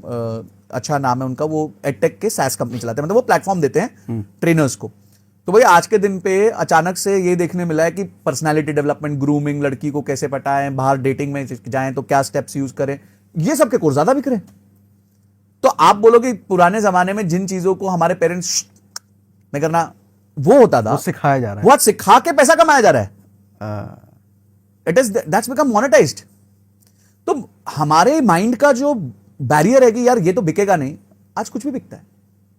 अच्छा नाम है उनका, वो एडटेक के सैस कंपनी चलाते हैं, मतलब वो प्लेटफॉर्म देते हैं ट्रेनर्स को। तो भाई आज के दिन पे अचानक से ये देखने मिला है कि पर्सनालिटी डेवलपमेंट, ग्रूमिंग, लड़की को कैसे पटाएं, बाहर डेटिंग में जाएं तो क्या स्टेप्स यूज करें, ये सब के कोर्स ज्यादा बिक रहे हैं। तो आप बोलोगे पुराने जमाने में जिन चीजों को हमारे पेरेंट्स में करना वो होता था, वो सिखाया जा रहा है, वो आज सिखा के पैसा कमाया जा रहा है। It is that's become monetised. तो हमारे माइंड का जो बैरियर है कि यार ये तो बिकेगा नहीं, आज कुछ भी बिकता है।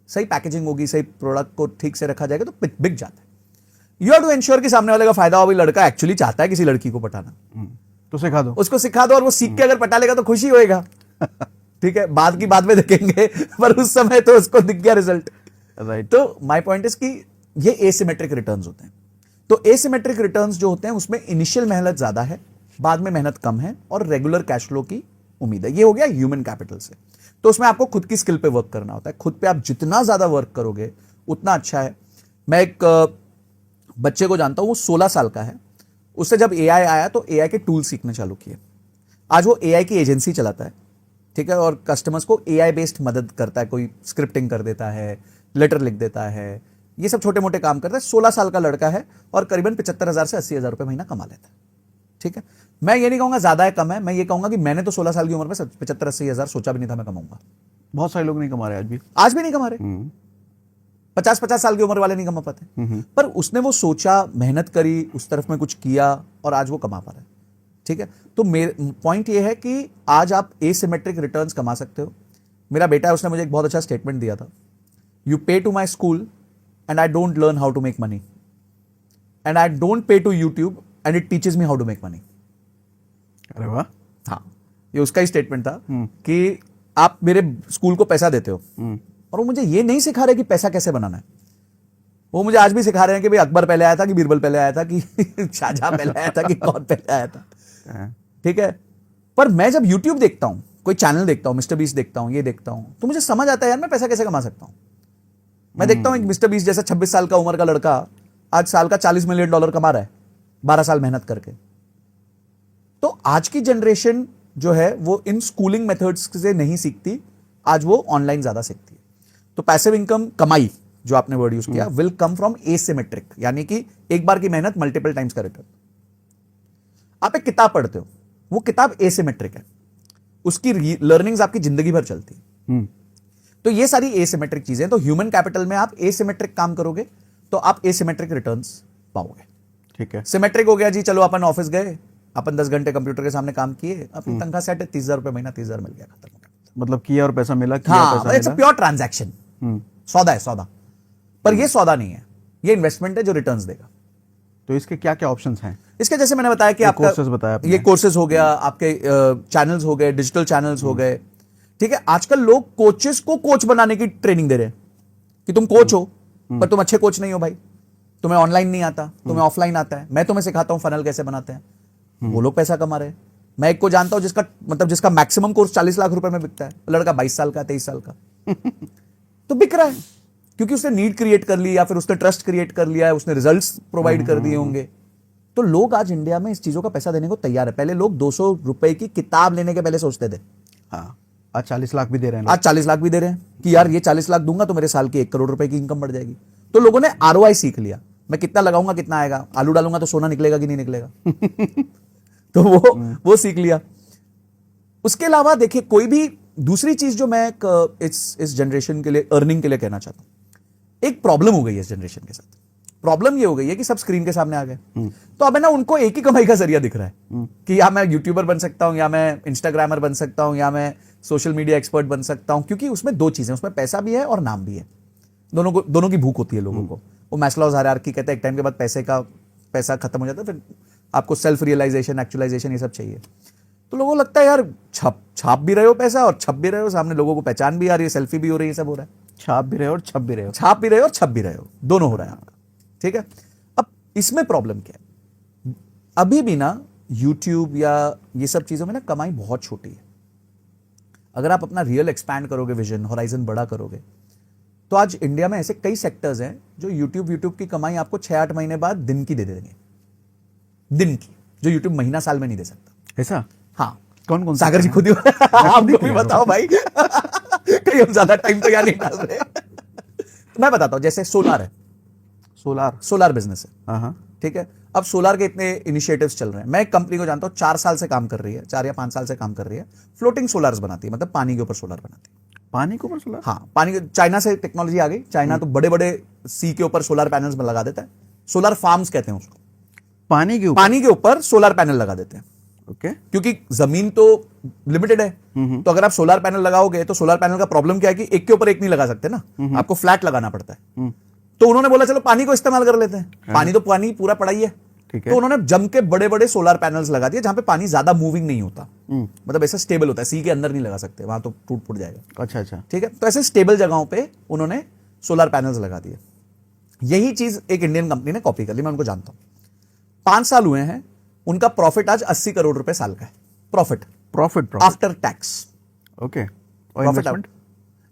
सही पैकेजिंग होगी, सही प्रोडक्ट को ठीक से रखा जाएगा तो बिक जाता है। यू हैव टू एंश्योर कि सामने वाले का फायदा हो। भाई लड़का एक्चुअली चाहता है किसी लड़की को पटाना, तो सिखा दो, उसको सिखा दो, और वो सीख के अगर पटा लेगा तो खुशी होएगा। ठीक है, बाद की बात में देखेंगे, पर उस समय तो उसको दिख गया रिजल्ट, राइट। तो माय पॉइंट इज कि ये एसिमेट्रिक रिटर्न्स होते हैं। तो एसिमेट्रिक रिटर्न्स जो होते हैं उसमें इनिशियल मेहनत ज्यादा है, बाद में मेहनत कम है, और रेगुलर कैश फ्लो की उम्मीद है। ये हो गया ह्यूमन कैपिटल से। तो उसमें आपको खुद की स्किल पे वर्क करना होता है। खुद पे आप जितना ज्यादा वर्क करोगे उतना अच्छा है। मैं एक बच्चे को जानता हूं, वो 16 साल का है। उससे जब एआई आया तो एआई के टूल सीखने चालू किए। आज वो एआई की एजेंसी चलाता है, ठीक है, और कस्टमर्स को एआई बेस्ड मदद करता है। कोई स्क्रिप्टिंग कर देता है, लेटर लिख देता है, ये सब छोटे मोटे काम करता है। 16 साल का लड़का है और करीबन 75,000 से 80,000 रुपए महीना कमा लेता है। ठीक है, मैं ये नहीं कहूंगा ज्यादा है कम है, मैं ये कहूंगा कि मैंने तो 16 साल की उम्र में 75-80,000 सोचा भी नहीं था मैं कमाऊंगा। बहुत सारे लोग नहीं कमा रहे आज भी नहीं कमा रहे। 50-50 साल की उम्र वाले नहीं कमा पाते, पर उसने वो सोचा, मेहनत करी, उस तरफ में कुछ किया, और आज वो कमा पा रहा है। ठीक है, तो मेरे पॉइंट ये है कि आज आप एसिमेट्रिक रिटर्न्स कमा सकते हो। मेरा बेटा है, उसने मुझे एक बहुत अच्छा स्टेटमेंट दिया था, you pay to my school and I don't learn how to make money, and I don't pay to YouTube and it teaches me how to make money। अरे वाह, हाँ, ये उसका ही स्टेटमेंट था कि आप मेरे स्कूल को पैसा देते हो और वो मुझे ये नहीं सिखा रहे कि पैसा कैसे बनाना है। वो मुझे आज भी सिखा रहे हैं कि भाई अकबर पहले आया था कि बीरबल पहले आया था कि शाहजहां पहले आया था कि कौन पहले आया था। ठीक है, पर मैं जब YouTube देखता हूं, कोई चैनल देखता हूं, मिस्टर बीस्ट देखता हूं, ये देखता हूं, तो मुझे समझ आता है यार मैं पैसा कैसे कमा सकता हूं। मैं देखता हूं एक मिस्टर बीस्ट जैसा 26 साल का उम्र का लड़का आज साल का $40 मिलियन कमा रहा है 12 साल मेहनत करके। तो आज की जनरेशन जो है वो इन स्कूलिंग मेथड्स से नहीं सीखती, आज वो ऑनलाइन ज्यादा सीखती है। तो पैसिव इनकम, कमाई जो आपने वर्ड यूज किया, विल कम फ्रॉम एसिमेट्रिक, यानी कि एक बार की मेहनत मल्टीपल टाइम्स का रिटर्न। आप एक किताब पढ़ते हो, वो किताब एसिमेट्रिक है, उसकी लर्निंग्स आपकी जिंदगी भर चलती है। तो ये सारी एसिमेट्रिक चीजें। तो ह्यूमन कैपिटल में आप एसिमेट्रिक काम करोगे तो आप एसिमेट्रिक रिटर्न्स पाओगे। ठीक है, सिमेट्रिक हो गया जी, चलो अपन ऑफिस गए, अपन 10 घंटे कंप्यूटर के सामने काम किए, अपनी तनख्वाह सेट है, 30,000 रुपए महीना, 30,000 मिल गया, खत्म हो गया। मतलब किया और पैसा मिला, किया हाँ, पैसा इट्स अ प्योर ट्रांजैक्शन, सौदा है सौदा। पर ये सौदा नहीं है, ये इन्वेस्टमेंट है जो रिटर्न्स देगा। तो इसके क्या क्या ऑप्शंस हैं? इसके जैसे मैंने बताया कि आपका कोर्सेज बताया आपने। ये कोर्सेज हो गया, आपके चैनल्स हो गए, डिजिटल चैनल्स हो गए, ठीक है। आजकल लोग कोचेस को कोच बनाने की ट्रेनिंग दे रहे हैं कि तुम कोच हो पर तुम अच्छे कोच नहीं हो भाई, तुम्हें ऑनलाइन नहीं आता, तुम्हें ऑफलाइन आता है, मैं तुम्हें सिखाता हूं फनल कैसे बनाते हैं। वो लोग पैसा कमा रहे हैं। मैं एक को जानता हूं जिसका मतलब जिसका मैक्सिमम कोर्स 40 लाख रुपए में बिकता है, लड़का 22 साल का 23 साल का तो बिक रहा है क्योंकि उसने नीड क्रिएट कर ली या फिर उसने ट्रस्ट क्रिएट कर लिया है, उसने रिजल्ट्स प्रोवाइड कर दिए होंगे। तो लोग आज इंडिया में इस चीजों का पैसा देने को तैयार है। पहले लोग 200 रुपए की किताब लेने के पहले सोचते थे, हाँ, आज 40 लाख भी दे रहे हैं आज 40 लाख भी दे रहे हैं कि यार ये 40 लाख दूंगा तो मेरे साल की 1 करोड़ रुपए की इनकम बढ़ जाएगी। तो लोगों ने आरओआई सीख लिया, मैं कितना लगाऊंगा कितना आएगा, आलू डालूंगा तो सोना निकलेगा कि नहीं निकलेगा तो वो सीख लिया। उसके अलावा देखिए कोई भी दूसरी चीज जो मैं इस जनरेशन के लिए अर्निंग के लिए कहना चाहता हूं, एक प्रॉब्लम हो गई है इस जनरेशन के साथ। प्रॉब्लम ये हो गई है कि सब स्क्रीन के सामने आ गए, तो अब है ना उनको एक ही कमाई का जरिया दिख रहा है कि या मैं यूट्यूबर बन सकता हूं, या मैं इंस्टाग्रामर बन सकता हूं, या मैं सोशल मीडिया एक्सपर्ट बन सकता हूं। क्योंकि उसमें दो चीजें, उसमें पैसा भी है और नाम भी है। दोनों की भूख होती है लोगों को। वो मैस्लोज हायरार्की कहते हैं एक टाइम के बाद पैसा खत्म हो जाता है, फिर आपको सेल्फ रियलाइजेशन, एक्चुअलाइजेशन ये सब चाहिए। तो लोगों को लगता है यार छाप भी रहे हो पैसा और छप भी रहे हो, सामने लोगों को पहचान भी आ रही है, सेल्फी भी हो रही है, सब हो रहा है। छाप भी रहे हो और छप भी रहे हो, छाप भी रहे हो और छप भी रहे हो, दोनों हो रहा है आपका, ठीक है। अब इसमें प्रॉब्लम क्या है, अभी भी ना यूट्यूब या ये सब चीजों में ना कमाई बहुत छोटी है। अगर आप अपना रियल एक्सपैंड करोगे, विजन होराइजन बड़ा करोगे, तो आज इंडिया में ऐसे कई सेक्टर्स हैं जो यूट्यूब की कमाई आपको 6-8 महीने बाद दिन की दे देंगे, दिन की, जो यूट्यूब महीना साल में नहीं दे सकता। ऐसा? हाँ, कौन कौन सागर जी खुद ही आपको भी बताओ भाई कहीं हम ज्यादा टाइम तो यार नहीं डाल रहे। मैं बताता हूं, जैसे सोलार है, सोलार बिजनेस है, हाँ, ठीक है। अब सोलार के इतने इनिशिएटिव्स चल रहे हैं। मैं एक कंपनी को जानता हूं 4 साल से काम कर रही है, 4 या 5 साल से काम कर रही है, फ्लोटिंग सोलार्स बनाती है, मतलब पानी के ऊपर सोलार बनाती है। पानी के ऊपर सोलार? हाँ, पानी, चाइना से टेक्नोलॉजी आ गई। चाइना तो बड़े बड़े सी के ऊपर सोलार पैनल्स में लगा देता है, सोलार फार्म्स कहते हैं उसको। पानी के ऊपर सोलार पैनल लगा देते हैं, ओके। क्योंकि जमीन तो लिमिटेड है, तो अगर आप सोलार पैनल लगाओगे तो सोलार पैनल का प्रॉब्लम क्या है कि एक के ऊपर एक नहीं लगा सकते ना, आपको फ्लैट लगाना पड़ता है। तो उन्होंने बोला चलो पानी को इस्तेमाल कर लेते हैं, पानी पूरा पड़ा ही है, ठीक है। तो उन्होंने जम के बड़े बड़े सोलार पैनल्स लगा दिए जहां पे पानी ज्यादा मूविंग नहीं होता, मतलब ऐसा स्टेबल होता है, सी के अंदर नहीं लगा सकते, वहां तो टूट फूट जाएगा। अच्छा, ठीक है, तो ऐसे स्टेबल जगहों पे उन्होंने सोलार पैनल्स लगा दिए। यही चीज एक इंडियन कंपनी ने कॉपी कर ली, मैं उनको जानता हूं। 5 साल हुए हैं, उनका प्रॉफिट आज 80 करोड़ रुपए साल का है। Profit after tax, okay. और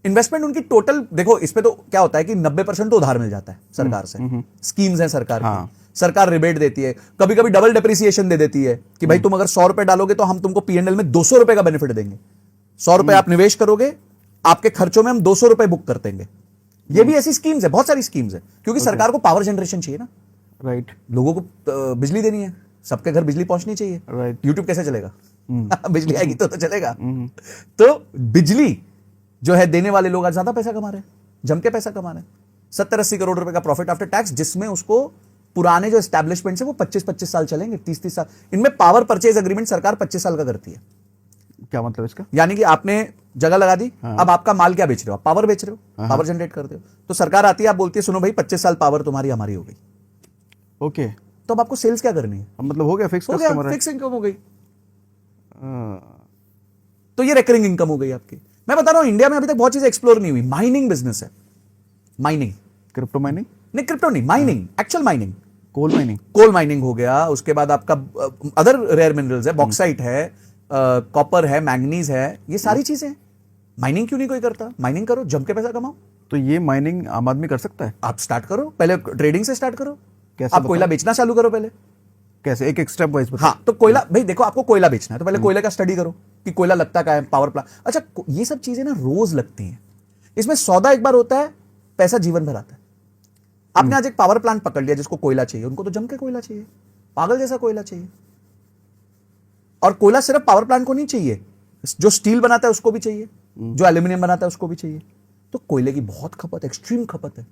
इन्वेस्टमेंट उनकी टोटल, देखो इस पे तो क्या होता है कि 90% तो उधार मिल जाता है सरकार से, स्कीम्स हैं सरकार की, सरकार रिबेट देती है, कभी कभी डबल डेप्रिसिएशन दे देती है कि भाई तुम अगर 100 रुपए डालोगे तो हम तुमको पीएनएल में 200 रुपए का बेनिफिट देंगे। 100 रुपए आप निवेश करोगे, आपके खर्चों में हम 200 रुपए बुक कर देंगे। ये भी ऐसी स्कीम्स है, बहुत सारी स्कीम्स है, क्योंकि सरकार को पावर जनरेशन चाहिए ना, राइट। लोगों को बिजली देनी है, सबके घर बिजली पहुंचनी चाहिए, राइट। यूट्यूब कैसे चलेगा बिजली आएगी तो चलेगा। तो बिजली जो है देने वाले लोग आज ज्यादा पैसा कमा रहे हैं, जम के पैसा कमा रहे हैं। 70-80 करोड़ रुपए का प्रॉफिट आफ्टर टैक्स, जिसमें उसको पुराने जो एस्टैब्लिशमेंट्स है वो 25-25 साल चलेंगे, 30-30 साल। इनमें पावर परचेज एग्रीमेंट सरकार 25 साल का करती है। क्या मतलब इसका? यानी कि आपने जगह लगा दी, अब आपका माल क्या बेच रहे हो, आप पावर बेच रहे हो, पावर जनरेट करते हो, तो सरकार आती है, आप बोलती है सुनो भाई 25 साल पावर तुम्हारी हमारी हो गई, ओके। तो अब आपको सेल्स क्या करनी है, मतलब हो गया फिक्स कस्टमर है, फिक्स इनकम हो गई। तो ये रिकरिंग इनकम हो गई आपकी। मैं बता रहा हूं इंडिया में अभी तक बहुत चीजें एक्सप्लोर नहीं हुई। माइनिंग बिजनेस है, माइनिंग, क्रिप्टो माइनिंग नहीं, क्रिप्टो नहीं, mining, actual mining, coal mining हो गया। उसके बाद आपका अदर रेयर मिनरल्स है, बॉक्साइट है, कॉपर है, मैंगनीज है, ये सारी चीजें। माइनिंग क्यों नहीं कोई करता? माइनिंग करो, जम के पैसा कमाओ। तो ये माइनिंग आम आदमी कर सकता है? आप स्टार्ट करो, पहले ट्रेडिंग से स्टार्ट करो। कैसे? आप कोयला बेचना चालू करो पहले। कैसे? एक स्टेप वाइज बताओ। हाँ, तो कोयला, भाई देखो आपको कोयला बेचना है तो पहले कोयले का स्टडी करो कि कोयला लगता क्या है, पावर प्लांट। अच्छा, ये सब चीजें ना रोज लगती हैं, इसमें सौदा एक बार होता है, पैसा जीवन भर आता है। आपने आज एक पावर प्लांट पकड़ लिया जिसको कोयला चाहिए, उनको तो जम के कोयला चाहिए, पागल जैसा कोयला चाहिए। और कोयला सिर्फ पावर प्लांट को नहीं चाहिए, जो स्टील बनाता है उसको भी चाहिए, जो एल्यूमिनियम बनाता है उसको भी चाहिए। तो कोयले की बहुत खपत, एक्सट्रीम खपत है।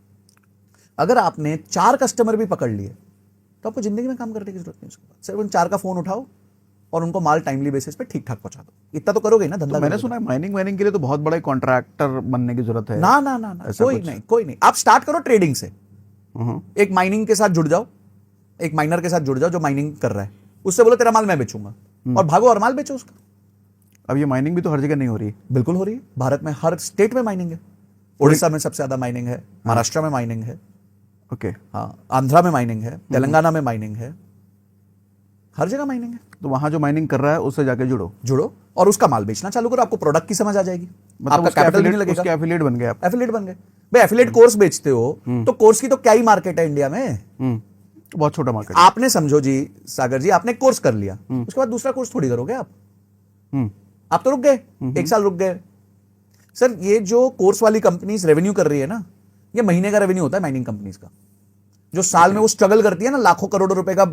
अगर आपने 4 कस्टमर भी पकड़ लिए तो आपको जिंदगी में काम करने की जरूरत नहीं। उसके बाद सिर्फ उन 4 का फोन उठाओ और उनको माल टाइमली बेसिस पे ठीक ठाक पहुंचा दो। इतना तो करोगे ना धंधा। तो मैंने सुना है माइनिंग के लिए तो बहुत बड़ा कॉन्ट्रैक्टर बनने की जरूरत है। ना ना ना, कोई नहीं। आप स्टार्ट करो ट्रेडिंग से, एक माइनिंग के साथ जुड़ जाओ, एक माइनर के साथ जुड़ जाओ जो माइनिंग कर रहा है, उससे बोलो तेरा माल मैं बेचूंगा, और भागो और माल बेचो उसका। अब ये माइनिंग भी तो हर जगह नहीं हो रही है। बिल्कुल हो रही है, भारत में हर स्टेट में माइनिंग है। उड़ीसा में सबसे ज्यादा माइनिंग है, महाराष्ट्र में माइनिंग है, ओके। हाँ, आंध्रा में माइनिंग है, तेलंगाना में माइनिंग है, हर जगह माइनिंग है। तो वहां जो माइनिंग कर रहा है उससे जाके जुड़ो और उसका माल बेचना चालू करो, आपको प्रोडक्ट की समझ आ जाएगी, मतलब आपका उसके कैपिटल भी नहीं affiliate- लगेगा। उसके एफिलिएट बन गए आप। एफिलिएट बन गए भाई। एफिलिएट कोर्स बेचते हो तो कोर्स की तो क्या ही मार्केट है इंडिया में। बहुत छोटा मार्केट। आपने समझो जी सागर जी, आपने कोर्स कर लिया, उसके बाद दूसरा कोर्स थोड़ी करोगे आप तो रुक गए, 1 साल रुक गए। सर ये जो कोर्स वाली कंपनीज रेवेन्यू कर रही है ना, ये महीने का रेवेन्यू होता है माइनिंग कंपनीज का। जो साल में वो स्ट्रगल करती है ना, लाखों करोड़ों रुपए का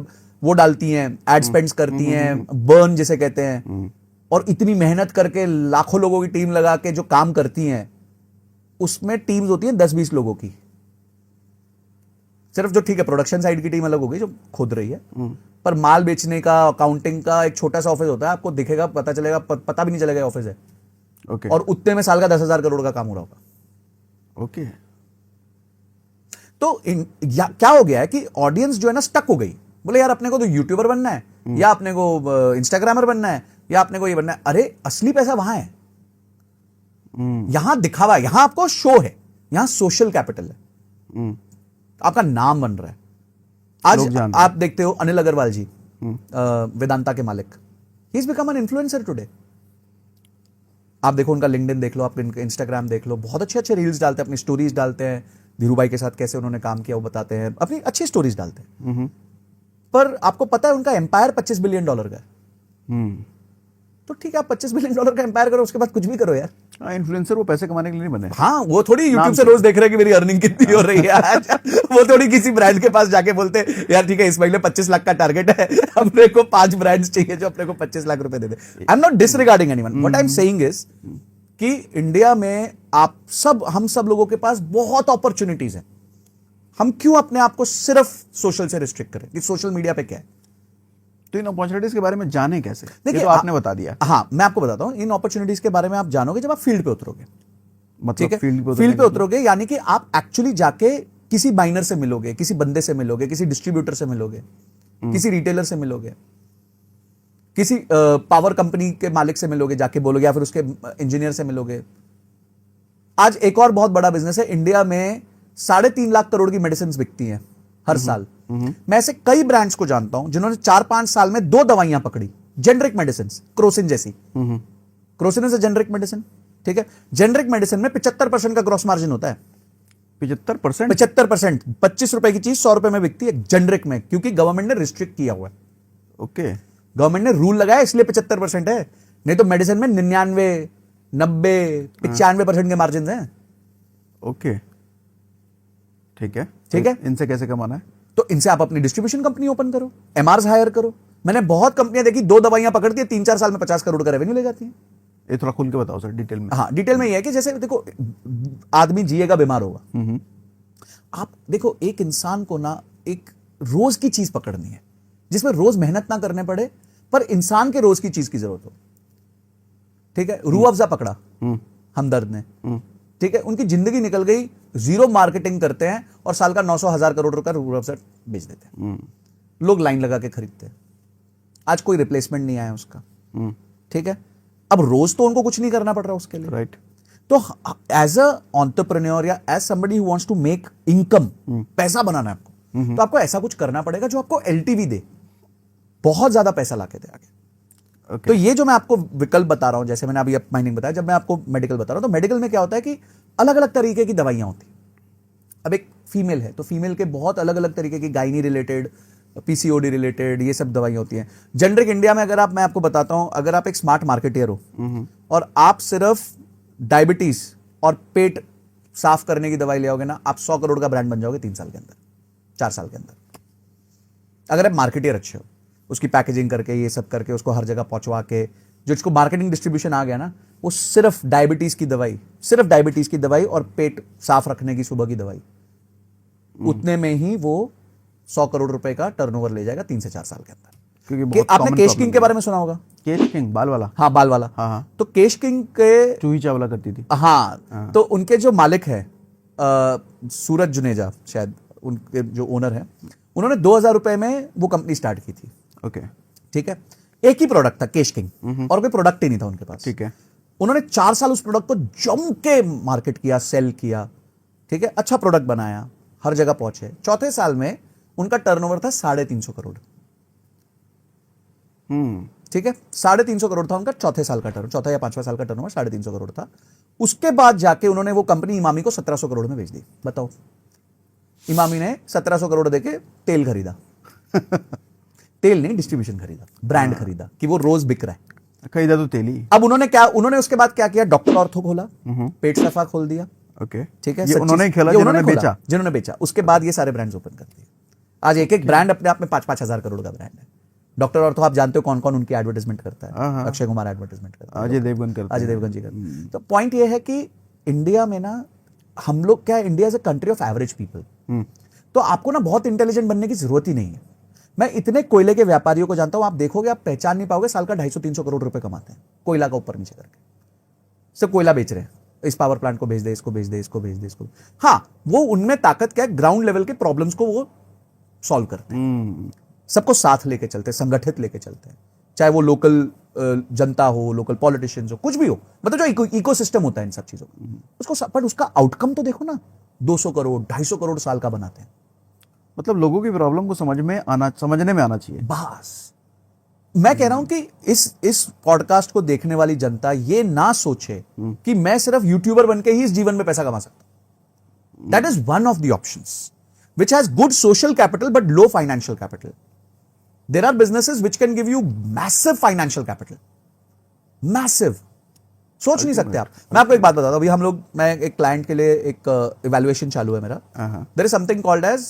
वो डालती हैं, एड स्पेंड्स करती हैं, बर्न जिसे कहते हैं, और इतनी मेहनत करके लाखों लोगों की टीम लगा के जो काम करती हैं, उसमें टीम्स होती हैं 10-20 लोगों की सिर्फ। जो ठीक है प्रोडक्शन साइड की टीम अलग होगी जो खोद रही है, पर माल बेचने का, अकाउंटिंग का एक छोटा सा ऑफिस होता है, आपको दिखेगा, पता चलेगा, पता भी नहीं चलेगा ऑफिस है, ओके। और उतने में साल का 10,000 करोड़ का काम हो रहा होगा। ओके। तो क्या हो गया है कि ऑडियंस जो है ना स्टक हो गई, बोले यार अपने को तो यूट्यूबर बनना है, या अपने को इंस्टाग्रामर बनना है, या अपने को ये बनना है। अरे असली पैसा वहां है, यहां दिखावा है, यहां आपको शो है, यहां सोशल कैपिटल है, आपका नाम बन रहा है। आज आप देखते हो अनिल अग्रवाल जी, वेदांता के मालिक, he is become an influencer today. आप देखो उनका लिंक्डइन देख लो, आप इनका इंस्टाग्राम देख लो, बहुत अच्छे अच्छे रील्स डालते हैं, अपनी स्टोरीज डालते हैं, धीरूभाई के साथ कैसे उन्होंने काम किया वो बताते हैं, अपनी अच्छी स्टोरीज डालते हैं। पर आपको पता है उनका एम्पायर $25 बिलियन का है। तो ठीक है, आप $25 बिलियन का एम्पायर करो, उसके बाद कुछ भी करो यार। इन्फ्लुएंसर वो पैसे कमाने के लिए नहीं बने। हाँ, वो थोड़ी यूट्यूब से रोज देख रहे हैं कि मेरी अर्निंग कितनी हो रही है आज। वो थोड़ी किसी ब्रांड के पास जाके बोलते हैं यार ठीक है इस महीने 25 लाख का टारगेट है, अपने को 5 ब्रांड्स चाहिए जो अपने को 25 लाख रुपए दे दे। I am not disregarding anyone, what I am saying is कि इंडिया में हम सब लोगों के पास बहुत अपॉर्चुनिटीज है। हम क्यों अपने आप को सिर्फ सोशल से रिस्ट्रिक्ट करें कि सोशल मीडिया पे क्या है? तो इन अपॉर्चुनिटीज के बारे में जाने कैसे? देखिए, तो आपने बता दिया। हाँ, मैं आपको बताता हूं, इन अपॉर्चुनिटीज के बारे में आप जानोगे जब आप फील्ड पे उतरोगे। मतलब फील्ड पे उतरोगे यानी कि आप एक्चुअली जाके किसी माइनर से मिलोगे, किसी बंदे से मिलोगे, किसी डिस्ट्रीब्यूटर से मिलोगे, किसी रिटेलर से मिलोगे, किसी पावर कंपनी के मालिक से मिलोगे जाके बोलोगे, या फिर उसके इंजीनियर से मिलोगे। आज एक और बहुत बड़ा बिजनेस है इंडिया में, 3.5 लाख करोड़ की मेडिसिन बिकती हैं हर साल। मैं ऐसे कई ब्रांड्स को जानता हूं जिन्होंने 4-5 साल में 2 दवाइयां पकड़ी, जेनरिक मेडिसिन, क्रोसिन जैसी। क्रोसिन इज जेनरिक मेडिसिन, ठीक है। जेनरिक मेडिसिन में 75% का ग्रॉस मार्जिन होता है। 75%? 75%, 25 रुपए की चीज 100 रुपए में बिकती है जेनरिक में, क्योंकि गवर्नमेंट ने रिस्ट्रिक्ट किया हुआ है। ओके। गवर्नमेंट ने रूल लगाया इसलिए 75% है, नहीं तो मेडिसिन में 99, 90, 95% के मार्जिन हैं। ओके, ठीक है। ठीक है, इनसे कैसे कमाना है? तो इनसे आप अपनी डिस्ट्रीब्यूशन कंपनी ओपन करो, एमआरस हायर करो। मैंने बहुत कंपनियां देखी, 2 दवाइयां पकड़ती है, 3-4 साल में 50 करोड़ का रेवेन्यू ले जाती है। ये थोड़ा खुल के बताओ सर, डिटेल में। हाँ, डिटेल में ये है कि जैसे देखो, आदमी जिएगा बीमार होगा। आप देखो, एक इंसान को ना एक रोज की चीज पकड़नी है जिसमें रोज मेहनत ना करने पड़े, पर इंसान के रोज की चीज की जरूरत हो। ठीक है, रूह अफ़ज़ा पकड़ा हमदर्द ने, ठीक है, उनकी जिंदगी निकल गई, 0 मार्केटिंग करते हैं और साल का 900,000 करोड़ रुपया रूह अफ़ज़ा बेच देते हैं। लोग लाइन लगा के खरीदते हैं। आज कोई रिप्लेसमेंट नहीं आया उसका। ठीक है, अब रोज तो उनको कुछ नहीं करना पड़ रहा उसके लिए। राइट। तो एज अ एंटरप्रेन्योर या as somebody who wants to make income, पैसा बनाना है आपको, तो आपको ऐसा कुछ करना पड़ेगा जो आपको एलटीवी दे, बहुत ज्यादा पैसा लाके दे आगे। Okay. तो ये जो मैं आपको विकल्प बता रहा हूं, जैसे मैंने अभी माइनिंग बताया, जब मैं आपको मेडिकल बता रहा हूं, तो मेडिकल में क्या होता है कि अलग अलग तरीके की दवाइयां होती। अब एक फीमेल है तो फीमेल के बहुत अलग अलग तरीके की, गायनी रिलेटेड, पीसीओडी रिलेटेड, ये सब दवाइयां होती हैं। जेनरिक इंडिया में अगर मैं आपको बताता हूं, अगर आप एक स्मार्ट मार्केटियर हो और आप सिर्फ डायबिटीज और पेट साफ करने की दवाई ले आओगे ना, आप 100 करोड़ का ब्रांड बन जाओगे 3 साल के अंदर, 4 साल के अंदर। अगर आप मार्केटियर अच्छे हो, उसकी पैकेजिंग करके, ये सब करके, उसको हर जगह पहुंचवा के, जो इसको मार्केटिंग डिस्ट्रीब्यूशन आ गया ना, वो सिर्फ डायबिटीज की दवाई और पेट साफ रखने की सुबह की दवाई, उतने में ही वो 100 करोड़ रुपए का टर्नओवर ले जाएगा 3 से 4 साल के अंदर। क्योंकि आपने केश किंग के बारे में सुना होगा? केश किंग, बाल वाला? हाँ, बाल वाला। हाँ। तो केश किंग के जूही चावला करती थी। हाँ, तो उनके जो मालिक है सूरज जुनेजा, शायद उनके जो ओनर है, उन्होंने 2000 रुपए में वो कंपनी स्टार्ट की थी, ओके, ठीक है। एक ही प्रोडक्ट था, केश किंग, और कोई प्रोडक्ट ही नहीं था उनके पास, ठीक है। उन्होंने 4 साल उस प्रोडक्ट को जम के मार्केट किया, सेल किया, ठीक है, अच्छा प्रोडक्ट बनाया, हर जगह पहुंचे। चौथे साल में उनका टर्नओवर था 350 करोड़, ठीक है, 350 करोड़ था उनका चौथे साल का टर्न, चौथा या पांचवा साल का टर्नओवर 350 करोड़ था। उसके बाद जाके उन्होंने वो कंपनी इमामी को 1700 करोड़ में बेच दी। बताओ, इमामी ने 1700 करोड़ देके तेल खरीदा तेल नहीं, डिस्ट्रीब्यूशन खरीदा, ब्रांड खरीदा कि वो रोज बिक रहा है, खरीदा तो तेल ही। अब उन्होंने उसके बाद क्या किया, डॉक्टर ऑर्थो खोला, पेट सफा खोल दिया, ओके, ठीक है, ये उन्होंने ही खेला, ये जिन्होंने खोला, बेचा। जिन्होंने बेचा। उसके बाद ये सारे ब्रांड्स ओपन कर दिए। आज एक एक ब्रांड अपने आप में 5-5 हजार करोड़ का ब्रांड है। डॉक्टर ऑर्थो आप जानते हो कौन कौन उनकी एडवर्टाइजमेंट करता है, अक्षय कुमार एडवर्टाइजमेंट करता है, अजय देवगन करता है, अजय देवगन जी करते हैं। तो पॉइंट ये है कि इंडिया में ना, हम लोग क्या, India is a country of average people, तो आपको ना बहुत इंटेलिजेंट बनने की जरूरत ही नहीं है। मैं इतने कोयले के व्यापारियों को जानता हूं, आप देखोगे, आप पहचान नहीं पाओगे, साल का 250-300 करोड़ रुपए कमाते हैं कोयला का ऊपर नीचे करके, सिर्फ कोयला बेच रहे हैं, इस पावर प्लांट को भेज दे, इसको भेज दे, इसको भेज दे, इसको। हाँ, वो उनमें ताकत क्या है, ग्राउंड लेवल के प्रॉब्लम्स को वो सॉल्व करते हैं, सबको साथ लेके चलते हैं, संगठित लेके चलते हैं, चाहे वो लोकल जनता हो, लोकल पॉलिटिशियंस हो, कुछ भी हो, मतलब जो इकोसिस्टम होता है इन सब चीजों का, उसको, पर उसका आउटकम तो देखो ना, 200 करोड़ 250 करोड़ साल का बनाते हैं। मतलब लोगों की प्रॉब्लम को समझने में आना चाहिए। बस मैं कह रहा हूं कि इस पॉडकास्ट को देखने वाली जनता ये ना सोचे कि मैं सिर्फ यूट्यूबर बनके ही इस जीवन में पैसा कमा सकता हूं। That is one of the options which has good social capital but low financial capital. There are businesses which can give you massive financial capital. Massive. सोच नहीं सकते आप। मैं आपको एक बात बताता हूं, अभी हम लोग, मैं एक क्लाइंट के लिए एक इवैल्यूएशन चालू है मेरा। There is something called as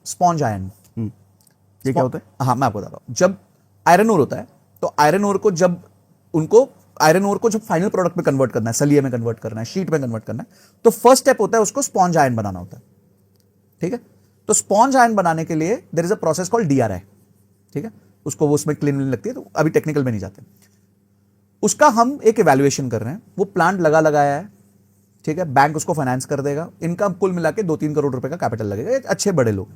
sponge iron. ये क्या होता है? हाँ, मैं आपको बताता हूं। जब आयरन ओर होता है, तो आयरन ओर को जब फाइनल प्रोडक्ट में कन्वर्ट करना है, सलिए में कन्वर्ट करना है, शीट में कन्वर्ट करना है, तो फर्स्ट स्टेप होता है उसको स्पॉन्ज आयरन बनाना होता है, ठीक है। तो स्पॉन्ज आयरन बनाने के लिए there is a process called DRI, ठीक है। उसको वो उसमें क्लीन लगती है, तो अभी टेक्निकल में नहीं जाते। उसका हम एक इवैल्यूएशन कर रहे हैं, वो प्लांट लगाया है, ठीक है, बैंक उसको फाइनेंस कर देगा, इनका कुल मिला के 2-3 करोड़ रुपए का कैपिटल लगेगा, एक अच्छे बड़े लोग,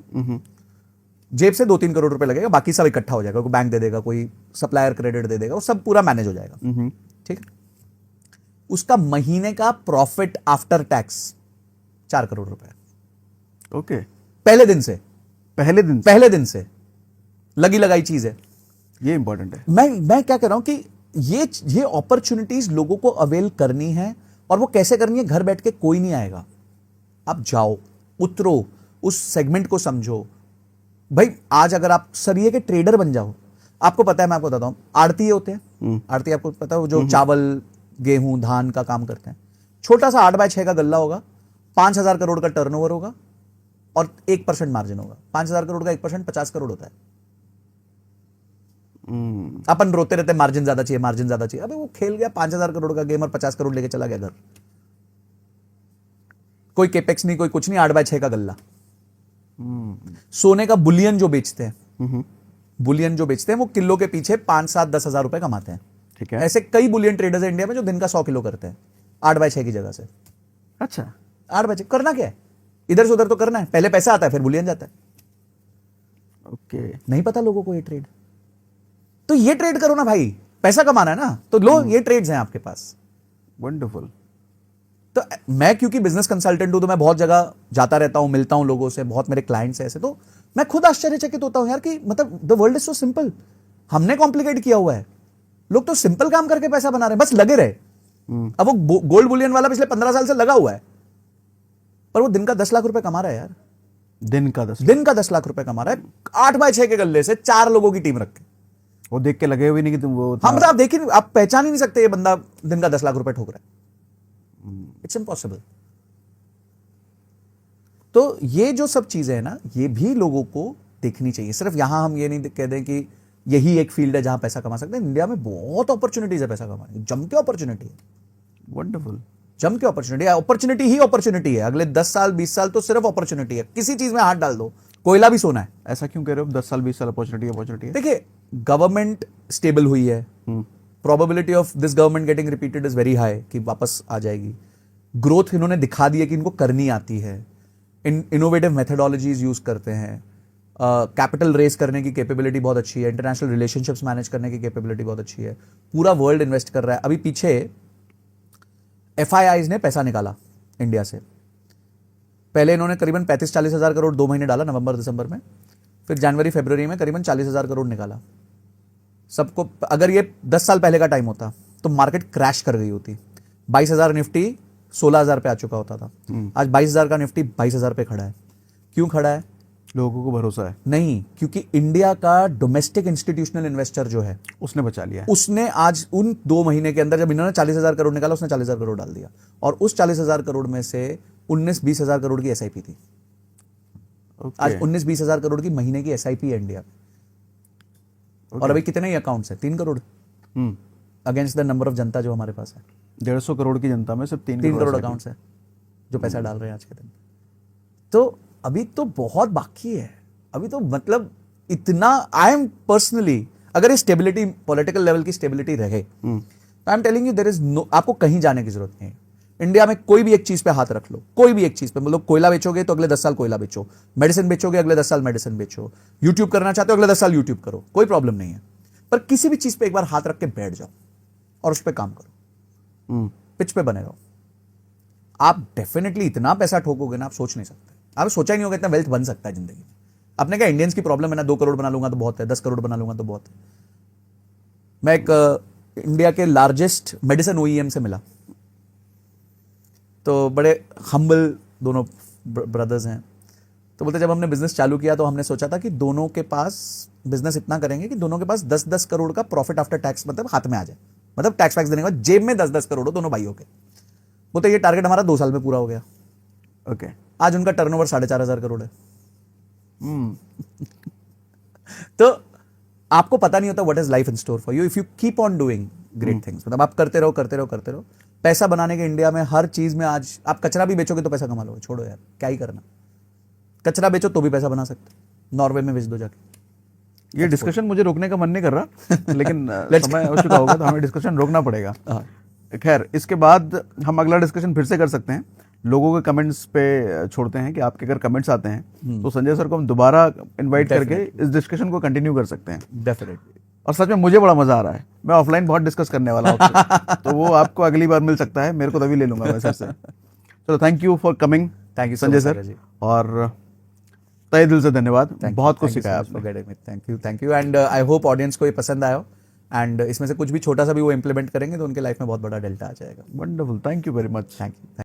जेब से 2-3 करोड़ रुपए लगेगा, बाकी सब इकट्ठा हो जाएगा, कोई बैंक दे देगा, कोई सप्लायर क्रेडिट दे देगा, वो सब पूरा मैनेज हो जाएगा, ठीक है। उसका महीने का प्रॉफिट आफ्टर टैक्स 4 करोड़ रुपए, ओके, पहले दिन से लगी लगाई चीज है। ये इंपॉर्टेंट है। मैं क्या कह रहा हूं कि ये अपॉर्चुनिटीज लोगों को अवेल करनी है, और वो कैसे करनी है, घर बैठ के कोई नहीं आएगा। आप जाओ, उतरो, उस सेगमेंट को समझो। भाई आज अगर आप सरिये के ट्रेडर बन जाओ, आपको पता है, मैं आपको बताता हूं, आड़ती होते हैं, आड़ती आपको पता है, वो जो चावल, गेहूं, धान का काम करते हैं, छोटा सा 8x6 का गल्ला होगा, 5000 करोड़ का टर्नओवर होगा, और 1% मार्जिन होगा। 5000 करोड़ का 1% 50 करोड़ होता है। अपन रोते रहते मार्जिन ज्यादा चाहिए। अबे वो खेल गया 5000 करोड़ का गेम और 50 करोड़ लेके चला गया घर। कोई केपेक्स नहीं, कोई कुछ नहीं, 8x6 का गल्ला। सोने का बुलियन जो बेचते हैं, वो किलो के पीछे 5-7-10 हजार रुपए कमाते हैं, ठीक है। ऐसे कई बुलियन ट्रेडर्स है इंडिया में जो दिन का 100 किलो करते हैं 8x6 की जगह से। अच्छा, 8x6 करना क्या है, इधर से उधर तो करना है, पहले पैसा आता है फिर बुलियन जाता है। ओके, नहीं पता लोगों को ये ट्रेड, तो ये ट्रेड करो ना भाई, पैसा कमाना है ना, तो लो, ये ट्रेड्स हैं आपके पास। वंडरफुल। तो मैं क्योंकि बिजनेस कंसल्टेंट हूं, तो मैं बहुत जगह जाता रहता हूं, मिलता हूं लोगों से, बहुत मेरे क्लाइंट्स हैं ऐसे, तो मैं खुद आश्चर्यचकित होता हूं यार कि मतलब the world is so simple. हमने कॉम्प्लिकेट किया हुआ है, लोग तो सिंपल काम करके पैसा बना रहे हैं, बस लगे रहे। अब वो गोल्ड बुलियन वाला पिछले 15 साल से लगा हुआ है, पर वो दिन का 10 लाख रुपए कमा रहा है यार। दिन का 10 लाख रुपए कमा रहा है 8x6 के गल्ले से, 4 लोगों की टीम रख के। वो देख के लगे हुए नहीं कि तुम वो हाँ, मतलब आप देखिए, आप पहचान ही नहीं सकते ये बंदा दिन का 10 लाख रुपए ठोक रहा है। It's impossible. तो ये जो सब चीजें हैं ना, ये भी लोगों को देखनी चाहिए। सिर्फ यहां हम ये नहीं कह दें कि यही एक फील्ड है जहां पैसा कमा सकते हैं। इंडिया में बहुत अपॉर्चुनिटीज है पैसा कमाने की, जम के अपॉर्चुनिटी है, वंडरफुल, जम के अपॉर्चुनिटी ही अपॉर्चुनिटी है। अगले 10 साल 20 साल तो सिर्फ अपॉर्चुनिटी है, किसी चीज में हाथ डाल दो, कोयला भी सोना है। ऐसा क्यों कह रहे हो? 10 साल 20 साल अपॉर्चुनिटी है। देखिए, गवर्नमेंट स्टेबल हुई है, probability of this government getting repeated is very high कि वापस आ जाएगी। ग्रोथ इन्होंने दिखा दी है कि इनको करनी आती है, इनोवेटिव मेथडोलॉजीज यूज करते हैं, कैपिटल रेस करने की कैपेबिलिटी बहुत अच्छी है, इंटरनेशनल रिलेशनशिप्स मैनेज करने की कैपेबिलिटी बहुत अच्छी है, पूरा वर्ल्ड इन्वेस्ट कर रहा है। अभी पीछे FIIs ने पैसा निकाला इंडिया से। पहले इन्होंने करीबन 35-40 हज़ार करोड़ 2 महीने डाला, नवंबर दिसंबर में, फिर जनवरी फरवरी में करीबन 40 हज़ार करोड़ निकाला। सबको, अगर ये 10 साल पहले का टाइम होता तो मार्केट क्रैश कर गई होती। 22,000 निफ्टी 16,000 पे आ चुका होता था। आज 22,000 का निफ्टी 22,000 पे खड़ा है। क्यों खड़ा है? लोगों को भरोसा है, नहीं, क्योंकि इंडिया का डोमेस्टिक इंस्टीट्यूशनल इन्वेस्टर जो है उसने बचा लिया है। उसने आज उन 2 महीने के अंदर, जब इन्होंने 40,000 करोड़ निकाला, उसने 40,000 करोड़ डाल दिया। और उस 40,000 करोड़ में से 19-20 हज़ार करोड़ की SIP थी। आज 19-20 हज़ार करोड़ की महीने की SIP है इंडिया में। और अभी कितने ही अकाउंट्स है? 3 crore against the number of जनता जो हमारे पास है। 150 करोड़ की जनता में सिर्फ 3 करोड़ अकाउंट्स है जो पैसा डाल रहे हैं आज के दिन। तो अभी तो बहुत बाकी है। अभी तो मतलब इतना, आई एम पर्सनली, अगर ये स्टेबिलिटी, पॉलिटिकल लेवल की स्टेबिलिटी रहे, I am telling you there is no, आपको कहीं जाने की जरूरत नहीं है। इंडिया में कोई भी एक चीज पे हाथ रख लो, कोई भी एक चीज पे, मतलब कोयला बेचोगे तो अगले 10 साल कोयला बेचो, मेडिसिन बेचोगे अगले 10 साल मेडिसिन बेचो, यूट्यूब करना चाहते हो अगले 10 साल यूट्यूब करो, कोई प्रॉब्लम नहीं है। पर किसी भी चीज पे एक बार हाथ रख के बैठ जाओ और उस पर काम करो, पिच पे बने रहो। आप डेफिनेटली इतना पैसा ठोकोगे ना, आप सोच नहीं सकते। आप सोचा ही नहीं होगा इतना वेल्थ बन सकता है जिंदगी में। आपने कहा इंडियंस की प्रॉब्लम है ना, 2 करोड़ बना लूंगा तो बहुत है, 10 करोड़ बना लूंगा तो बहुत है। मैं एक इंडिया के लार्जेस्ट मेडिसिन OEM से मिला, तो बड़े हम्बल दोनों ब्रदर्स हैं। तो बोलते जब हमने बिजनेस चालू किया तो हमने सोचा था कि दोनों के पास बिजनेस इतना करेंगे कि दोनों के पास 10-10 करोड़ का प्रॉफिट आफ्टर टैक्स मतलब हाथ में आ जाए, मतलब टैक्स वैक्स देने के बाद जेब में 10-10 करोड़ हो दोनों भाइयों के। बोलते ये टारगेट हमारा 2 साल में पूरा हो गया। ओके, आज उनका टर्नओवर 4,500 करोड़ है। तो आपको पता नहीं होता what is life in store for you if you keep on doing great things. मतलब आप करते रहो करते रहो करते रहो। पैसा बनाने के इंडिया में हर चीज में, आज आप कचरा भी बेचोगे तो पैसा कमा लोगे। छोड़ो यार, क्या ही करना, कचरा बेचो तो भी पैसा बना सकते। नॉर्वे में बेच दो जाके। ये डिस्कशन मुझे रोकने का मन नहीं कर रहा, लेकिन समय हो चुका होगा तो हमें डिस्कशन रोकना पड़ेगा। खैर, इसके बाद हम अगला डिस्कशन फिर से कर सकते हैं। लोगों के कमेंट्स पे छोड़ते हैं कि आपके अगर कमेंट्स आते हैं तो संजय सर को हम दोबारा इनवाइट करके इस डिस्कशन को कंटिन्यू कर सकते हैं। डेफिनेटली। और सच में मुझे बड़ा मजा आ रहा है। मैं ऑफलाइन बहुत डिस्कस करने वाला हूँ आपसे। तो वो आपको अगली बार मिल सकता है, मेरे को तभी ले लूंगा वैसे से। चलो, thank you for coming. Thank you Sanjay sir, और तहे दिल से धन्यवाद। बहुत कुछ सिखाया आपने। Thank you and I hope audience को ये पसंद आया एंड इसमें से कुछ भी छोटा सा भी वो इम्प्लीमेंट करेंगे तो उनके लाइफ में बहुत बड़ा डेल्टा आ जाएगा। Wonderful, thank you very much. Thank you.